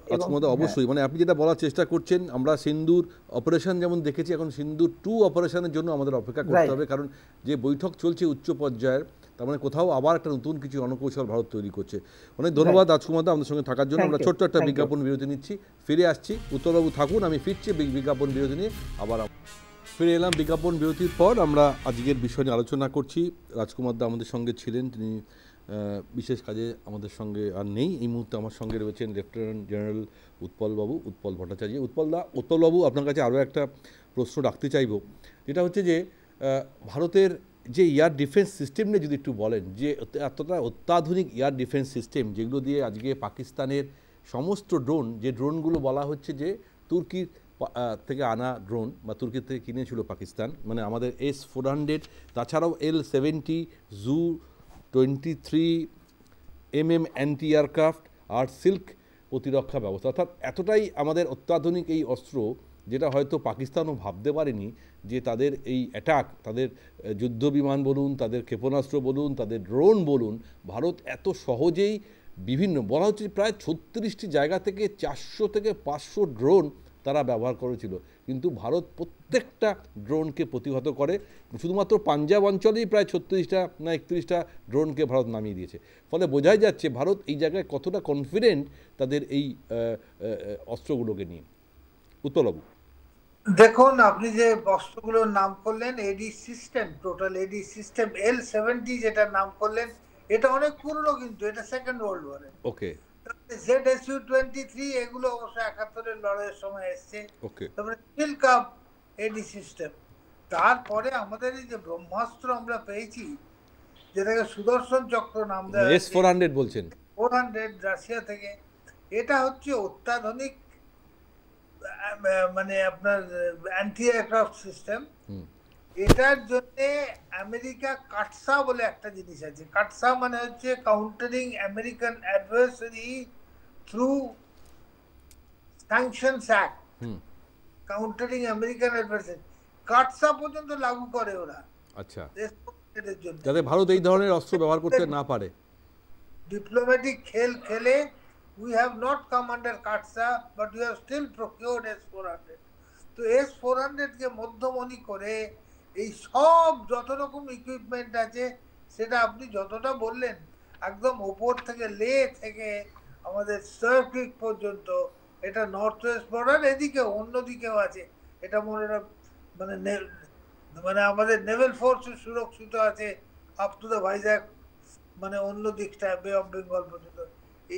অবশ্যই। মানে আপনি যেটা বলার চেষ্টা করছেন, আমরা সিন্দুর অপারেশন যেমন দেখেছি, এখন সিন্দুর 2 অপারেশনের জন্য আমাদের অপেক্ষা করতে হবে। কারণ যে বৈঠক চলছে উচ্চ পর্যায়ের, তার মানে কোথাও আবার একটা নতুন কিছু রণকৌশল ভারত তৈরি করছে। অনেক ধন্যবাদ রাজকুমার দা আমাদের সঙ্গে থাকার জন্য। আমরা ছোট্ট একটা বিজ্ঞাপন বিরতি নিচ্ছি, ফিরে আসছি। উত্তরবাবু থাকুন, আমি ফিরছি বিজ্ঞাপন বিরতি নিয়ে আবার। ফিরে এলাম বিজ্ঞাপন বিরতির পর। আমরা আজকের বিষয় নিয়ে আলোচনা করছি। রাজকুমার দা আমাদের সঙ্গে ছিলেন, তিনি বিশেষ কাজে আমাদের সঙ্গে আর নেই এই মুহূর্তে। আমার সঙ্গে রয়েছেন লেফটেন্যান্ট জেনারেল উৎপল ভট্টাচার্য। উৎপলবাবু, আপনার কাছে আরও একটা প্রশ্ন রাখতে চাইব, যেটা হচ্ছে যে ভারতের যে এয়ার ডিফেন্স সিস্টেম নিয়ে যদি একটু বলেন, যে এতটা অত্যাধুনিক এয়ার ডিফেন্স সিস্টেম যেগুলো দিয়ে আজকে পাকিস্তানের সমস্ত ড্রোন, যে ড্রোনগুলো বলা হচ্ছে যে তুর্কির থেকে আনা ড্রোন বা তুর্কি থেকে কিনেছিল পাকিস্তান, মানে আমাদের S-400, তাছাড়াও L-70, Zu-23 MM anti aircraft আর সিল্ক প্রতিরক্ষা ব্যবস্থা, অর্থাৎ এতটাই আমাদের অত্যাধুনিক এই অস্ত্র, যেটা হয়তো পাকিস্তানও ভাবতে পারেনি যে তাদের এই অ্যাটাক, তাদের যুদ্ধ বিমান বলুন, তাদের ক্ষেপণাস্ত্র বলুন, তাদের ড্রোন বলুন, ভারত এত সহজেই বিভিন্ন, বলা হচ্ছে প্রায় 36টি জায়গা থেকে 400 থেকে 500 ড্রোন তারা ব্যবহার করেছিল। কিন্তু ভারত প্রত্যেকটা ড্রোনকে প্রতিহত করে। শুধুমাত্র পাঞ্জাব অঞ্চলেই প্রায় 36টা না 31টা ড্রোনকে ভারত নামিয়ে দিয়েছে। ফলে বোঝাই যাচ্ছে ভারত এই জায়গায় কতটা কনফিডেন্ট তাদের এই অস্ত্রগুলোকে নিয়ে। উৎপলবাবু, দেখুন, আপনি যে অস্ত্রগুলোর নাম করলেন, এডি সিস্টেম, টোটাল এডি সিস্টেম L-70 যেটা নাম করলেন, এটা অনেক পুরনো, কিন্তু এটা সেকেন্ড ওয়ার্ল্ড ওয়ারে। ওকে। ZSU-23 এগুলো অবশ্য 71-এর লড়াইয়ের সময় এসছে। তারপরে সিলকাপ এডি সিস্টেম। তারপরে আমাদের এই যে ব্রহ্মাস্ত্র আমরা পেয়েছি, যেটাকে সুদর্শন চক্র নাম দেওয়া, S-400 বলছেন, 400 রাশিয়া থেকে। এটা হচ্ছে অত্যাধুনিক, মানে আপনার অ্যান্টি এয়ারক্রাফট সিস্টেম। এটার জন্য আমেরিকা কাটসা বলে একটা জিনিস আছে। কাটসা মানে হচ্ছে countering American adversary through sanctions act, countering American adversary. CAATSA পর্যন্ত লাগু করে ওরা। আচ্ছা, এর জন্য যাতে ভারত এই ধরনের অস্ত্র ব্যবহার করতে না পারে। ডিপ্লোম্যাটিক খেল খেলে we have not come under কাটসা, but we have still procured S-400. তো S-400 কে মধ্যমণি করে এই সব যত রকম ইকুইপমেন্ট আছে, সেটা আপনি যতটা বললেন, একদম ওপর থেকে লে থেকে আমাদের সার্কিট পর্যন্ত, এটা নর্থ ওয়েস্ট বর্ডার, এদিকে অন্যদিকেও আছে। এটা মানে আমাদের নেভেল ফোর্স সুরক্ষিত আছে আপ টু দ্য ভাইজ্যাক, মানে অন্য দিকটা বে অফ বেঙ্গল পর্যন্ত।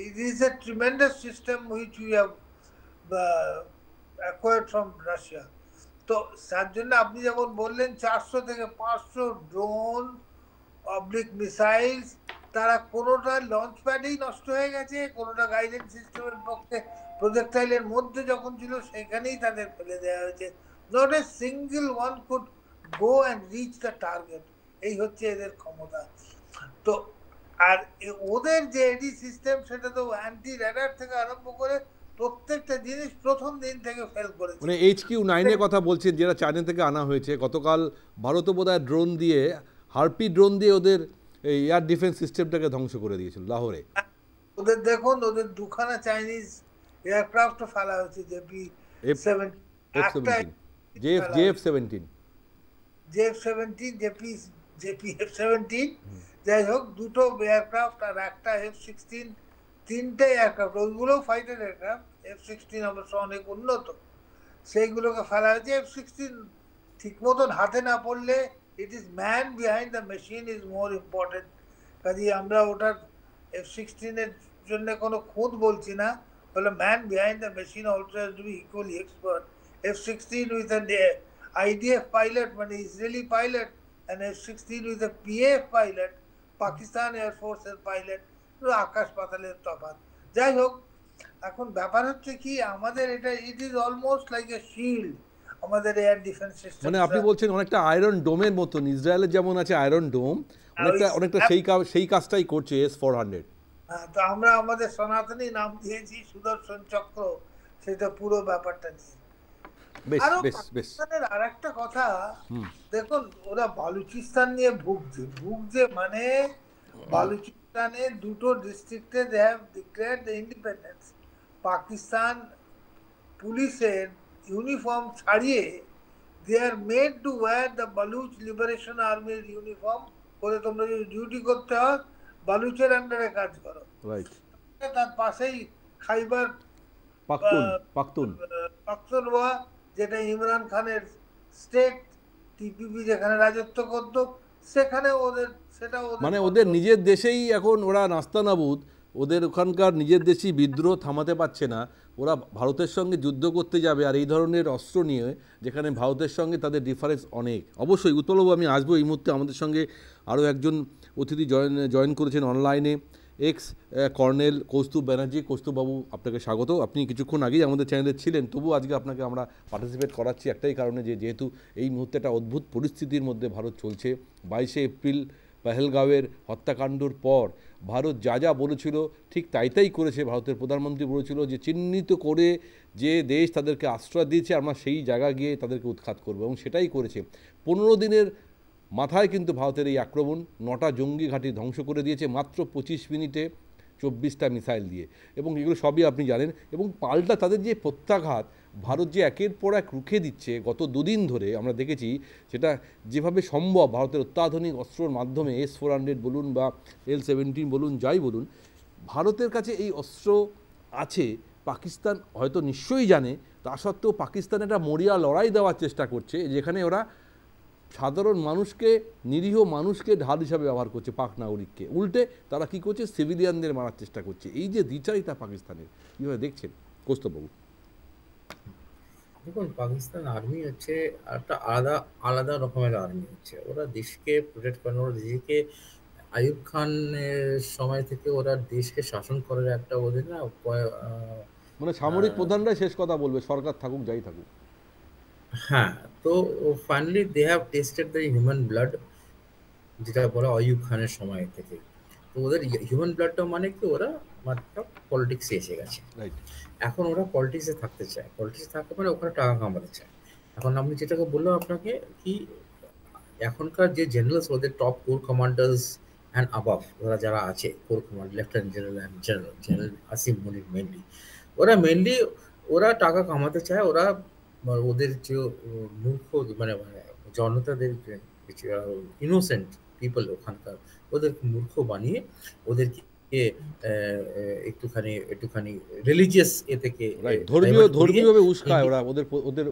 It is a tremendous system which we have acquired from Russia. তো তার জন্য আপনি যেমন বললেন 400 থেকে 500 ড্রোন অবলিক মিসাইলস, তারা কোনোটা লঞ্চ প্যাডেই নষ্ট হয়ে গেছে, কোনোটা গাইডেন্স সিস্টেমের পক্ষে প্রজেক্টাইলের মধ্যে যখন ছিল সেখানেই তাদের ফেলে দেওয়া হয়েছে। Not a single one could go and reach the target. এই হচ্ছে এদের ক্ষমতা। তো আর ওদের যে এডি সিস্টেম, সেটা তো অ্যান্টি র্যাডার থেকে আরম্ভ করে প্রত্যেকটা জিনিস প্রথম দিন থেকে ফেল করেছে। মানে HQ-9 এর কথা বলছেন, যেটা চায়না থেকে আনা হয়েছে। গতকাল ভারতও বোধহয় ড্রোন দিয়ে, হারপি ড্রোন দিয়ে ওদের এয়ার ডিফেন্স সিস্টেমটাকে ধ্বংস করে দিয়েছিল লাহোরে। ওদের দেখুন, ওদের দুখানা চাইনিজ এয়ারক্রাফট ফেলা হয়েছে, JF-17, যাই হোক, দুটো এয়ারক্রাফট আর একটা F-16, তিনটে এয়ারক্রাফট, ওইগুলো ফাইটার এয়ারক্রাফট। F-16 অবশ্য অনেক উন্নত, সেইগুলোকে ফেলা হয়েছে। F-16 ঠিক মতন হাতে না পড়লে, it is man behind the machine is more important. কাজে আমরা ওটার F-16 এর জন্য কোনো খুঁত বলছি না, বলে man behind the machine also has to be equally expert. F-16 with an IDF pilot, মানে Israeli pilot, and F-16 with a PAF pilot, Pakistan এয়ারফোর্সের পাইলট, আকাশ পাতালের তফাৎ। যাই হোক, এখন ব্যাপার হচ্ছে কি, আমাদের এটা it is almost like a shield, আমাদের এয়ার ডিফেন্স সিস্টেম। মানে আপনি বলছেন অনেকটা আয়রন ডোমের মতন, ইসরায়েলের যেমন আছে আয়রন ডোম, অনেকটা সেই কাজটাই করছে S-400। হ্যাঁ, তো আমরা আমাদের সনাতনী নাম দিয়েছি সুদর্শন চক্র, সেটা পুরো ব্যাপারটা নিয়ে। আর একটা কথা, দেখুন, ওরা বালুচিস্তান নিয়ে ভুগছে, মানে বালুচিস্তানে দুটো ডিস্ট্রিক্টে they have declared the independence. Pakistan পুলিশের ইউনিফর্ম ছাড়িয়ে they are made to wear the Baloch liberation আর্মির ইউনিফর্ম, করে তোমরা যদি ডিউটি করতে হয় বালুচের আন্ডারে কাজ করো। তার পাশেই খাইবার পাখতুনওয়া, যেটা ইমরান খানের স্টেট টিপিপি যেখানে রাজত্ব করত সেখানে ওদের সেটা মানে ওদের নিজের দেশেই এখন ওরা নাস্তানাবুদ, ওদের ওখানকার নিজের দেশেই বিদ্রোহ থামাতে পারছে না, ওরা ভারতের সঙ্গে যুদ্ধ করতে যাবে আর এই ধরনের অস্ত্র নিয়ে, যেখানে ভারতের সঙ্গে তাদের ডিফারেন্স অনেক। অবশ্যই উত্তলবাবু আমি আসবো, এই মুহূর্তে আমাদের সঙ্গে আরও একজন অতিথি জয়েন করেছেন অনলাইনে, এক্স কর্নেল কৌস্তুভ ব্যানার্জি। কৌস্তুভবাবু আপনাকে স্বাগত। আপনি কিছুক্ষণ আগেই আমাদের চ্যানেলে ছিলেন, তবু আজকে আপনাকে আমরা পার্টিসিপেট করাচ্ছি একটাই কারণে, যেহেতু এই মুহূর্তে একটা অদ্ভুত পরিস্থিতির মধ্যে ভারত চলছে। 22শে এপ্রিল পেহেলগাঁওয়ের হত্যাকাণ্ডর পর ভারত যা যা বলেছিল ঠিক তাই করেছে। ভারতের প্রধানমন্ত্রী বলেছিল যে চিহ্নিত করে যে দেশ তাদেরকে আশ্রয় দিয়েছে আমরা সেই জায়গা গিয়ে তাদেরকে উৎখাত করবো, এবং সেটাই করেছে। 15 দিনের মাথায় কিন্তু ভারতের এই আক্রমণ, 9টা জঙ্গি ঘাঁটি ধ্বংস করে দিয়েছে মাত্র 25 মিনিটে 24টা মিসাইল দিয়ে, এবং এগুলো সবই আপনি জানেন। এবং পাল্টা তাদের যে প্রত্যাঘাত ভারত যে একের পর এক রুখে দিচ্ছে গত দুদিন ধরে আমরা দেখেছি, সেটা যেভাবে সম্ভব ভারতের অত্যাধুনিক অস্ত্রর মাধ্যমে S-400 বলুন বা L-17 বলুন, যাই বলুন, ভারতের কাছে এই অস্ত্র আছে। পাকিস্তান হয়তো নিশ্চয়ই জানে, তা সত্ত্বেও পাকিস্তান একটা মরিয়া লড়াই দেওয়ার চেষ্টা করছে, যেখানে ওরা সাধারণ মানুষকে, নিরীহ মানুষকে ঢাল হিসাবে ব্যবহার করছে, পাক নাগরিককে। উল্টে তারা কী করছে, সিভিলিয়ানদের মারার চেষ্টা করছে। এই যে দ্বিচারিতা পাকিস্তানের, কীভাবে দেখছেন কৌস্তুভবাবু? দেখুন, পাকিস্তান আর্মি হচ্ছে একটা আলাদা রকমের আর্মি হচ্ছে। ওরা দেশকে প্রোটেক্ট করে, ওরা দেশকে আইয়ুব খানের সময় থেকে ওরা দেশকে শাসন করার একটা ওদের না মানে সামরিক প্রধানরাই শেষ কথা বলবে, সরকার থাকুক যাই থাকুক। হ্যাঁ, তো finally they have tested the human blood, যেটা বলা আইয়ুব খানের সময় থেকে। তো ওদের হিউম্যান ব্লাডটা মানে কি, ওরা মাত্র পলিটিক্সে এসে গেছে। এখন ওরা পলিটিক্সে থাকতে চায়, পলিটিক্সে থাকতে পারে, ওখানে টাকা কামাতে চায়। এখন আমি যেটাকে বললাম আপনাকে কি, এখনকার যে জেনারেলস, ওদের টপ কোর কমান্ডার্স অ্যান্ড আবাভ, ওরা যারা আছে core commander, lieutenant general and general Asim Munir mainly ওরা টাকা কামাতে চায়। ওরা ওদের যে মূর্খ মানে জনতাদের, ইনোসেন্ট পিপল ওখানকার, ওদেরকে মূর্খ বানিয়ে ওদেরকে একটুখানি রিলিজিয়াস এ থেকে ধর্মীয়ভাবে উস্কায় ওরা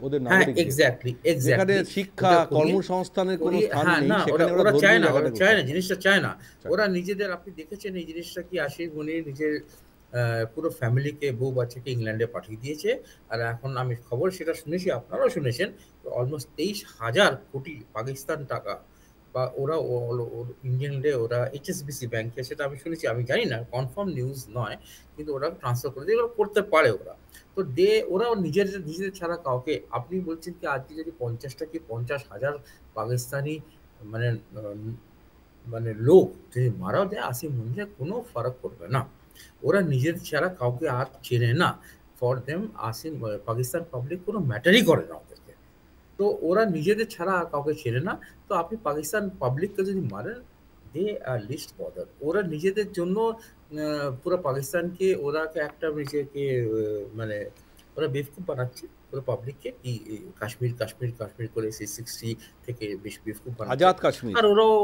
ওদের নাগরিকদের। এক্স্যাক্টলি যেখানে শিক্ষা কর্মসংস্থানের কোনো স্থান নেই, সেখানে ওরা চায় না, জিনিসটা চায় না। ওরা নিজেদের, আপনি দেখেছেন এই জিনিসটা কি, আসিফ মুনির নিজের পুরো ফ্যামিলিকে, বউ বাচ্চাকে ইংল্যান্ডে পাঠিয়ে দিয়েছে। আর এখন আমি খবর সেটা শুনেছি, আপনারাও শুনেছেন, অলমোস্ট 23,000 কোটি পাকিস্তান টাকা, বা ওরা ইংল্যান্ডে ওরা HSBC ব্যাংকে, সেটা আমি শুনেছি, আমি জানি না, কনফার্ম নিউজ নয়, কিন্তু ওরা ট্রান্সফার করে দিয়ে করতে পারে ওরা। তো ওরা নিজেদের ছাড়া কাউকে, আপনি বলছেন কি আজকে যদি 50টা কি 50,000 পাকিস্তানি মানে লোক যদি মারা যায়, আসিফ মুনিরের কোনো ফারাক পড়বে না। ওরা নিজের ছাড়া কাউকে আর চেনে না। ফর দেম পাকিস্তান পাবলিক কোনো ম্যাটারই করে না ওদেরকে। তো ওরা নিজেদের ছাড়া আর কাউকে চেনে না। তো আপনি পাকিস্তান পাবলিককে যদি মারেন, দে আর লিস্ট বদার। ওরা নিজেদের জন্য পুরো পাকিস্তানকে, ওরাকে একটা নিজেকে মানে ওরা বেফকুফ বানাচ্ছে পুরো পাবলিককে, কি কাশ্মীর করে C60 থেকে বেশি বেফকুফ বানাচ্ছে, আজাদ কাশ্মীর। আর ওরাও,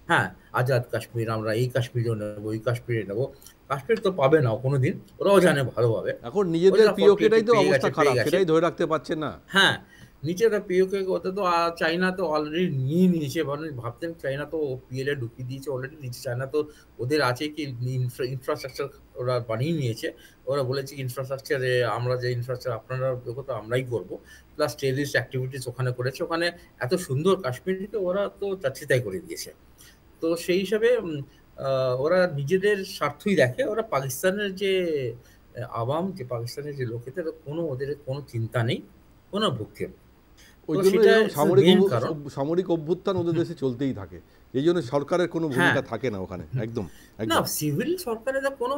হ্যাঁ, আজাদ কাশ্মীর, আমরা এই কাশ্মীরও নেবো, ওই কাশ্মীরে নেবো। কাশ্মীর তো পাবে না কোনোদিন, ওরাও জানে ভালোভাবে। এখন নিজেদের পিওকেটাই তো অবস্থা খারাপ, সেটাই ধরে রাখতে পারছে না। হ্যাঁ, নিচেটা পিওকে, ওটা তো চাইনা তো অলরেডি নিয়ে নিয়েছে। ভাবতেন চাইনা তো PLA ঢুকিয়ে দিয়েছে অলরেডি। নিচে চায়না তো ওদের আছে কি ইনফ্রাস্ট্রাকচার ওরা বানিয়ে নিয়েছে। ওরা বলেছে ইনফ্রাস্ট্রাকচারে, আমরা যে ইনফ্রাস্ট্রাকচার আপনারা তো আমরাই করবো, প্লাস টেররিস্ট অ্যাক্টিভিটিস ওখানে করেছে। ওখানে এত সুন্দর কাশ্মীরকে ওরা তো চাচ্ছিতাই করে দিয়েছে। তো সেই হিসাবে ওরা নিজেদের স্বার্থই দেখে। ওরা পাকিস্তানের যে আওয়াম, যে পাকিস্তানের যে লোকেদের, ওদের কোনো চিন্তা নেই, কোনো ভক্তি। ওই জন্য সামরিক অভ্যুত্থান ওদের দেশে চলতেই থাকে, এই জন্য সরকারের কোনো ভূমিকা থাকে না ওখানে। একদম না, সিভিল সরকারের কোনো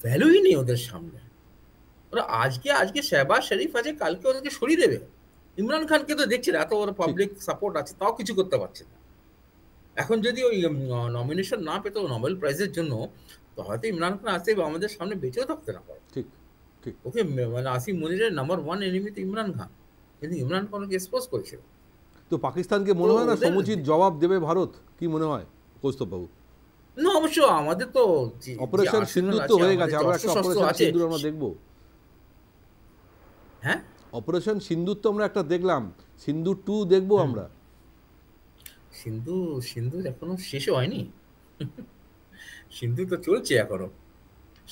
ভ্যালুই নেই ওদের সামনে। ওরা আজকে শেহবাজ শরীফ আছে, কালকে ওদেরকে সরিয়ে দেবে। ইমরান খানকে তো দেখছেন, এত ওর পাবলিক সাপোর্ট আছে, তাও কিছু করতে পারছে না। এখন যদি ওই নমিনেশন না পেত নোবেল প্রাইজের জন্য, তো হয়তো ইমরান খান আসতে আমাদের সামনে বেঁচেও থাকতে না পারে। ঠিক ঠিক। ওকে মানে আসিফ মুনিরের নাম্বার 1 এনিমি তো ইমরান খান, কিন্তু ইমরান খানকে এক্সপোজ করেছিল। তো পাকিস্তানকে মনে হয় না সমুচিত জবাব দেবে ভারত, কি মনে হয় কৌস্তুভবাবু? না, অবশ্য আমাদের তো অপারেশন সিন্দুর তো হয়ে গেছে, আমরা একটা অপারেশন সিন্দুর আমরা দেখব। হ্যাঁ, অপারেশন সিন্দুর তো আমরা একটা দেখলাম, সিন্দুর 2 দেখবো আমরা। সিন্ধু সিন্ধু এখনো শেষ হয়নি, সিন্ধু তো চলছে এখনো,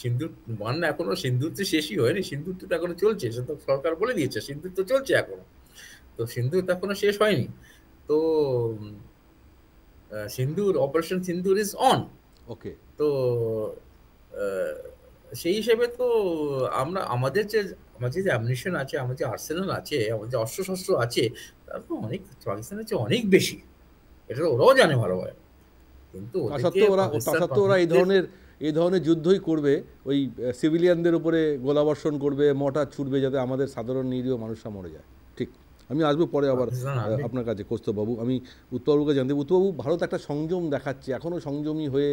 সিন্ধুর বন্যা এখনো, সিন্ধুর তো শেষই হয়নি, সিন্ধুর তো এখনো চলছে, সে তো সরকার বলে দিয়েছে সিন্ধুর তো চলছে এখনো। তো সিন্ধুর তো এখনো শেষ হয়নি। তো সিন্ধুর অপারেশন সিন্ধুর ইজ অন। ওকে, তো আহ, সেই হিসেবে তো আমরা আমাদের যে অ্যামুনিশন আছে, আমাদের যে আর্সেনাল আছে, আমাদের যে অস্ত্রশস্ত্র আছে, তার তো অনেক পাকিস্তানের চেয়ে অনেক বেশি। এটা তো ওরাও জানে ভালোভাবে। কিন্তু তা ওদেরকে সত্ত্বেও পাকিস্তান ওরা বাংলাদেশ এই ধরনের যুদ্ধই করবে, ওই সিভিলিয়ানদের উপরে গোলাবর্ষণ করবে, মর্টার ছুটবে, যাতে আমাদের সাধারণ নিরীহ মানুষরা মরে যায়। ঠিক, আমি আসবো পরে আবার পাকিস্তান আর্মি আপনার কাছে কৌস্তববাবু। আমি উত্তরবাবুকে জানতে, উত্তরবাবু, ভারত একটা সংযম দেখাচ্ছে, এখনও সংযমী হয়ে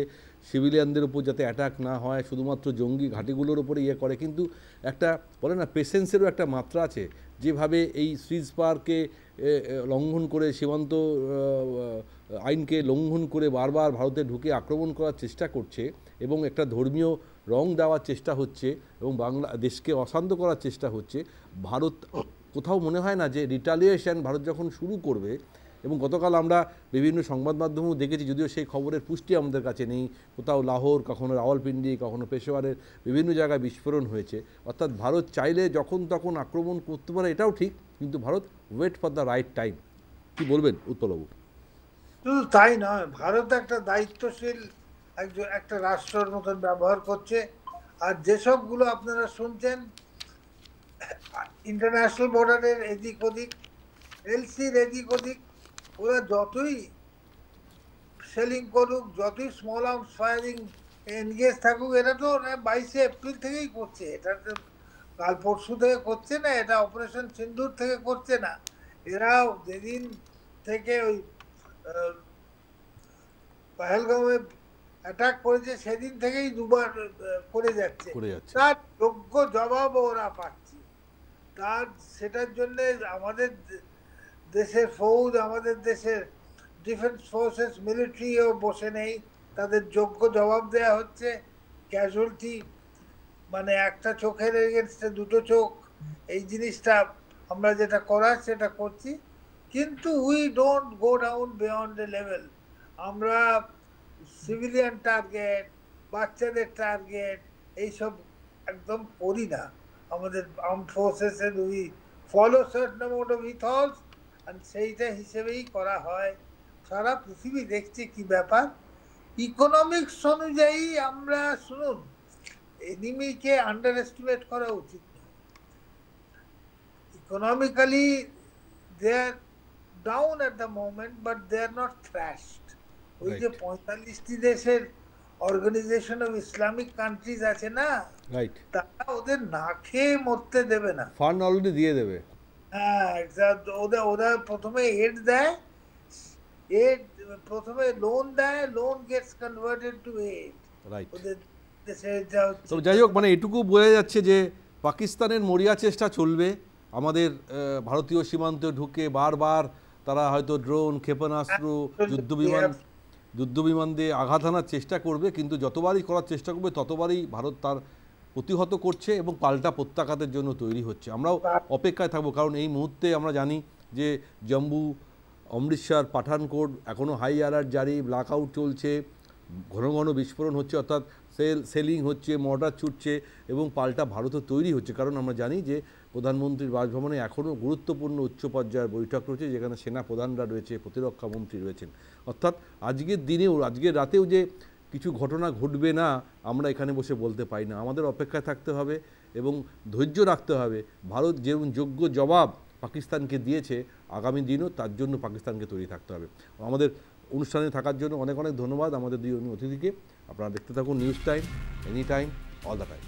সিভিলিয়ানদের উপর যাতে অ্যাটাক না হয়, শুধুমাত্র জঙ্গি ঘাঁটিগুলোর উপরে ইয়ে করে, কিন্তু একটা বলে না, পেশেন্সেরও একটা মাত্রা আছে। যেভাবে এই সুইস পার্কে লঙ্ঘন করে, সীমান্ত আইনকে লঙ্ঘন করে বারবার ভারতে ঢুকে আক্রমণ করার চেষ্টা করছে এবং একটা ধর্মীয় রং দেওয়ার চেষ্টা হচ্ছে এবং বাংলাদেশকে অশান্ত করার চেষ্টা হচ্ছে, ভারত কোথাও মনে হয় না যে রিটালিয়েশন ভারত যখন শুরু করবে, এবং গতকাল আমরা বিভিন্ন সংবাদ মাধ্যমেও দেখেছি, যদিও সেই খবরের পুষ্টি আমাদের কাছে নেই, কোথাও লাহোর, কখনো রাওয়ালপিন্ডি, কখনো পেশোয়ারের বিভিন্ন জায়গায় বিস্ফোরণ হয়েছে। অর্থাৎ ভারত চাইলে যখন তখন আক্রমণ করতে পারে, এটাও ঠিক, কিন্তু Bharat wait for the right time. কি বলবেন উৎপলবাবু? শুধু তাই নয়, ভারত একটা দায়িত্বশীল একটা রাষ্ট্রের মতন ব্যবহার করছে। আর যেসবগুলো আপনারা শুনছেন ইন্টারন্যাশনাল বর্ডারের এদিক ওদিক, এলসির এদিক ওদিক, ওরা যতই সেলিং করুক, যতই স্মল আর্মস ফায়ারিং এনগেজ থাকুক, এটা তো 22শে এপ্রিল থেকেই করছে। এটা তো কাল পরশু থেকে করছে না, এটা অপারেশন সিন্দুর থেকে করছে না। এরা যেদিন থেকে ওই পহেলগাঁওয়ে অ্যাটাক করেছে সেদিন থেকেই দুবার করে যাচ্ছে। তার যোগ্য জবাব ওরা পাচ্ছে। সেটার জন্য আমাদের দেশের ফৌজ, আমাদের দেশের ডিফেন্স ফোর্সেস, মিলিটারিও বসে নেই, তাদের যোগ্য জবাব দেয়া হচ্ছে। ক্যাজুয়ালিটি মানে একটা চোখের এগেনস্টে দুটো চোখ, এই জিনিসটা আমরা যেটা করার সেটা করছি। কিন্তু we don't go down beyond a level. আমরা সিভিলিয়ান টার্গেট, বাচ্চাদের টার্গেট এইসব একদম করি না। আমাদের আর্মড ফোর্সেসের we follow certain amount of ethos, আর সেইটা হিসেবেই করা হয়। সারা পৃথিবী দেখছে কি ব্যাপার। ইকোনমিক্স অনুযায়ী আমরা, শুনুন, এনিমিকে আন্ডার এস্টিমেট করা উচিত না। Economically they are down at the moment, but they are not thrashed. ওই যে 45টি দেশের অর্গানাইজেশন অফ ইসলামিক কান্ট্রিজ আছে না, তারা ওদের না খেয়ে মরতে দেবে না, ফান্ড অলরেডি দিয়ে দেবে। হ্যাঁ, ওরা প্রথমে এড দেয়, প্রথমে লোন দেয়, loan gets converted to aid. ওদের দেশে তো যাই হোক, মানে এটুকু বোঝা যাচ্ছে যে পাকিস্তানের মরিয়া চেষ্টা চলবে, আমাদের ভারতীয় সীমান্তে ঢুকে বারবার তারা হয়তো ড্রোন, ক্ষেপণাস্ত্র, যুদ্ধবিমান দিয়ে আঘাত আনার চেষ্টা করবে, কিন্তু যতবারই করার চেষ্টা করবে ততবারই ভারত তার প্রতিহত করছে এবং পাল্টা প্রত্যাঘাতের জন্য তৈরি হচ্ছে। আমরাও অপেক্ষায় থাকবো, কারণ এই মুহূর্তে আমরা জানি যে জম্মু, অমৃতসর, পাঠানকোট এখনও হাই অ্যালার্ট জারি, ব্ল্যাক আউট চলছে, ঘন ঘন বিস্ফোরণ হচ্ছে, অর্থাৎ সেলিং হচ্ছে, মর্টার ছুটছে এবং পাল্টা ভারতও তৈরি হচ্ছে। কারণ আমরা জানি যে প্রধানমন্ত্রীর বাসভবনে এখনও গুরুত্বপূর্ণ উচ্চ পর্যায়ের বৈঠক রয়েছে, যেখানে সেনা প্রধানরা রয়েছে, প্রতিরক্ষা মন্ত্রী রয়েছেন। অর্থাৎ আজকের দিনেও, আজকের রাতেও যে কিছু ঘটনা ঘটবে না আমরা এখানে বসে বলতে পারি না। আমাদের অপেক্ষায় থাকতে হবে এবং ধৈর্য রাখতে হবে। ভারত যেমন যোগ্য জবাব পাকিস্তানকে দিয়েছে, আগামী দিনও তার জন্য পাকিস্তানকে তৈরি থাকতে হবে। আমাদের অনুষ্ঠানে থাকার জন্য অনেক অনেক ধন্যবাদ আমাদের দুই অতিথিকে। আপনারা দেখতে থাকুন news time, any time, all the time.